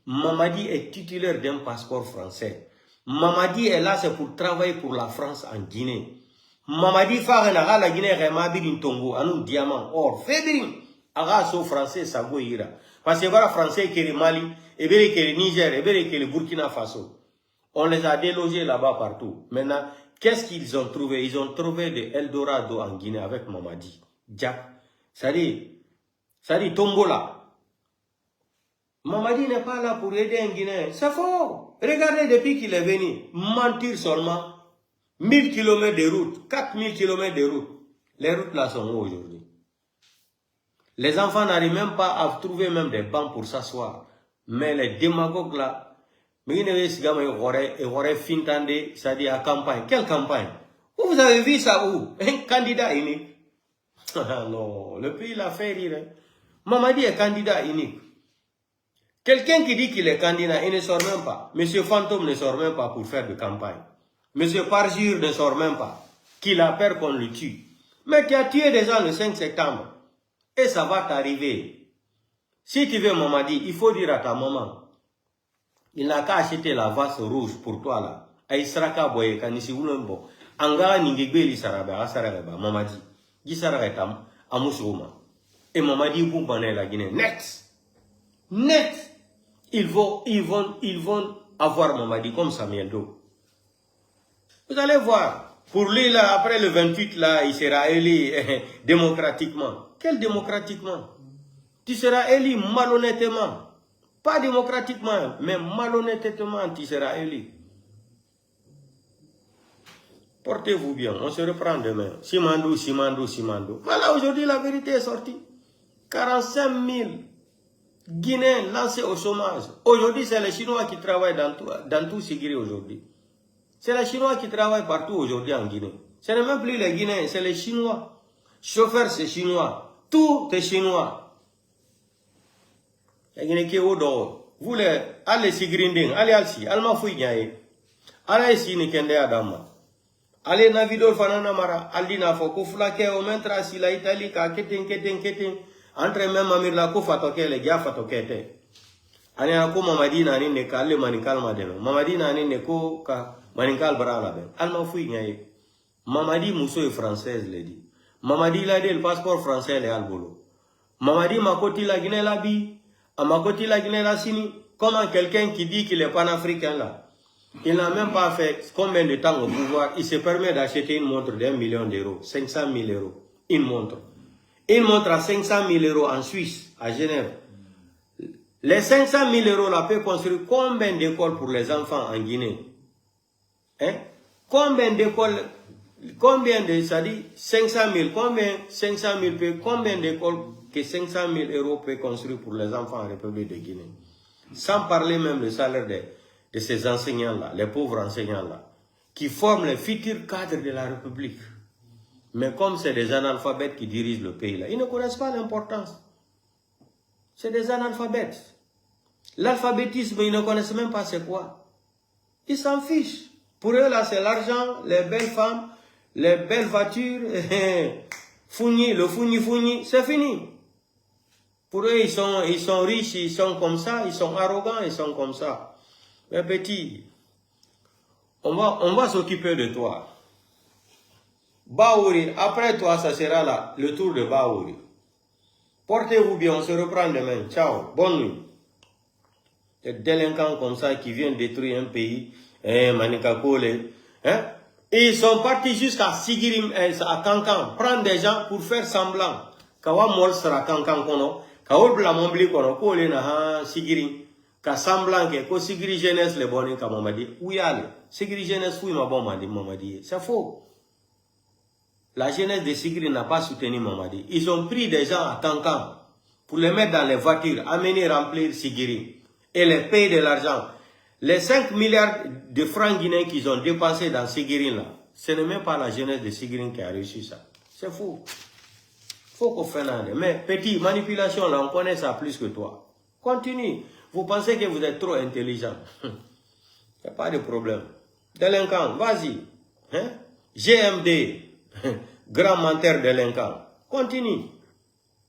Speaker 1: Mamadi est titulaire d'un passeport français. Mamadi est là, c'est pour travailler pour la France en Guinée. Mamadi Farena, la Guinée, Remabi Tongo, Anou Diamant, Or, Fédrin, Araso français, Sago Ira. Parce que voilà, français qui est Mali, et bien qui est Niger, et bien qui est Burkina Faso. On les a délogés là-bas partout. Maintenant, qu'est-ce qu'ils ont trouvé? Ils ont trouvé des Eldorado en Guinée avec Mamadi. Jack. Ça dit Tombola. Mamadi n'est pas là pour aider un Guinéen. C'est faux. Regardez depuis qu'il est venu. Mentir seulement. 1000 km de route. 4000 km de route. Les routes là sont où aujourd'hui? Les enfants n'arrivent même pas à trouver même des bancs pour s'asseoir. Mais les démagogues là, c'est-à-dire à campagne. Quelle campagne? Vous avez vu ça où? Un candidat unique. Non, le pays l'a fait rire. Mamadi est candidat unique. Quelqu'un qui dit qu'il est candidat, il ne sort même pas. Monsieur Fantôme ne sort même pas pour faire de campagne. Monsieur Parjure ne sort même pas. Qu'il a peur qu'on le tue. Mais tu as tué des gens le 5 septembre. Et ça va t'arriver. Si tu veux Mamadi, il faut dire à ta maman. Il n'a qu'à acheter la vase rouge pour toi là. Aïsraka boye kanisi ulembo. Anga ningegbe sarabe asaraba Mamadi. Gisaratam amusuma. Et Mamadi Boumbané la Guinée. Net. Ils vont avoir Mamadi comme Samuel Do. Vous allez voir. Pour lui là, après le 28 là, il sera élu démocratiquement. Quel démocratiquement? Tu seras élu malhonnêtement. Pas démocratiquement, mais malhonnêtement, tu seras élu. Portez-vous bien, on se reprend demain. Simando. Voilà, aujourd'hui, la vérité est sortie. 45 000 Guinéens lancés au chômage. Aujourd'hui, c'est les Chinois qui travaillent dans tout Sigiri aujourd'hui. C'est les Chinois qui travaillent partout aujourd'hui en Guinée. Ce n'est même plus les Guinéens, c'est les Chinois. Chauffeurs, c'est Chinois. Tout est Chinois. Vous les allez si grinding, allez alsi, alma fouignay, allez si ni kende adama, allez navidol fanana mara, aldina foko flake o mentra si la Italie ka keten, entre même amir la ko fatoke le gya fatokete. Allez ako Mamadi na ni ne kalle manikal madeno, Mamadi na ni ne ko ka manikal brala ben, alma fouignay. Mamadi Mousso est française le dit. Mamadi la dit le passeport français le albolo. Mamadi makoti la Guinée la bi. À ma côté, la Guinée, la Sini, comment quelqu'un qui dit qu'il est panafricain là, il n'a même pas fait combien de temps au pouvoir, il se permet d'acheter une montre d'1 million d'euros, 500 000 euros, une montre. Une montre à 500 000 euros en Suisse, à Genève. Les 500 000 euros là peut construire combien d'écoles pour les enfants en Guinée? Hein? Combien d'écoles, ça dit 500 000, combien d'écoles que 500 000 euros peut construire pour les enfants en République de Guinée. Sans parler même du salaire de ces enseignants-là, les pauvres enseignants-là, qui forment les futurs cadres de la République. Mais comme c'est des analphabètes qui dirigent le pays-là, ils ne connaissent pas l'importance. C'est des analphabètes. L'alphabétisme, ils ne connaissent même pas c'est quoi. Ils s'en fichent. Pour eux, là, c'est l'argent, les belles femmes, les belles voitures, le fougni, c'est fini. Pour eux, ils sont riches, ils sont comme ça, ils sont arrogants, ils sont comme ça. Mais petit, on va s'occuper de toi. Baouri, après toi, ça sera là, le tour de Baouri. Portez-vous bien, on se reprend demain. Ciao, bonne nuit. Des délinquants comme ça qui viennent détruire un pays, Manikakole, hein? Et ils sont partis jusqu'à Sigirim, à Kankan, prendre des gens pour faire semblant. Kawa mol sera Kankan kono, kawa bla mombli kono, ko le na ha Sigirim, ka semblant que ko Sigiri jeunesse le boni ka Mamadi. Où y aller? Sigiri jeunesse fouille ma bon Mamadi. C'est faux. La jeunesse de Sigiri n'a pas soutenu Mamadi. Ils ont pris des gens à Kankan pour les mettre dans les voitures, amener remplir Sigiri et les payer de l'argent. Les 5 milliards de francs guinéens qu'ils ont dépensés dans Sigirin là, ce n'est même pas la jeunesse de Sigirin qui a réussi ça. C'est fou. Faut qu'on fasse un. Mais petit, manipulation, là, on connaît ça plus que toi. Continue. Vous pensez que vous êtes trop intelligent. Il n'y a pas de problème. Délinquant, vas-y. Hein? GMD, grand menteur délinquant. Continue.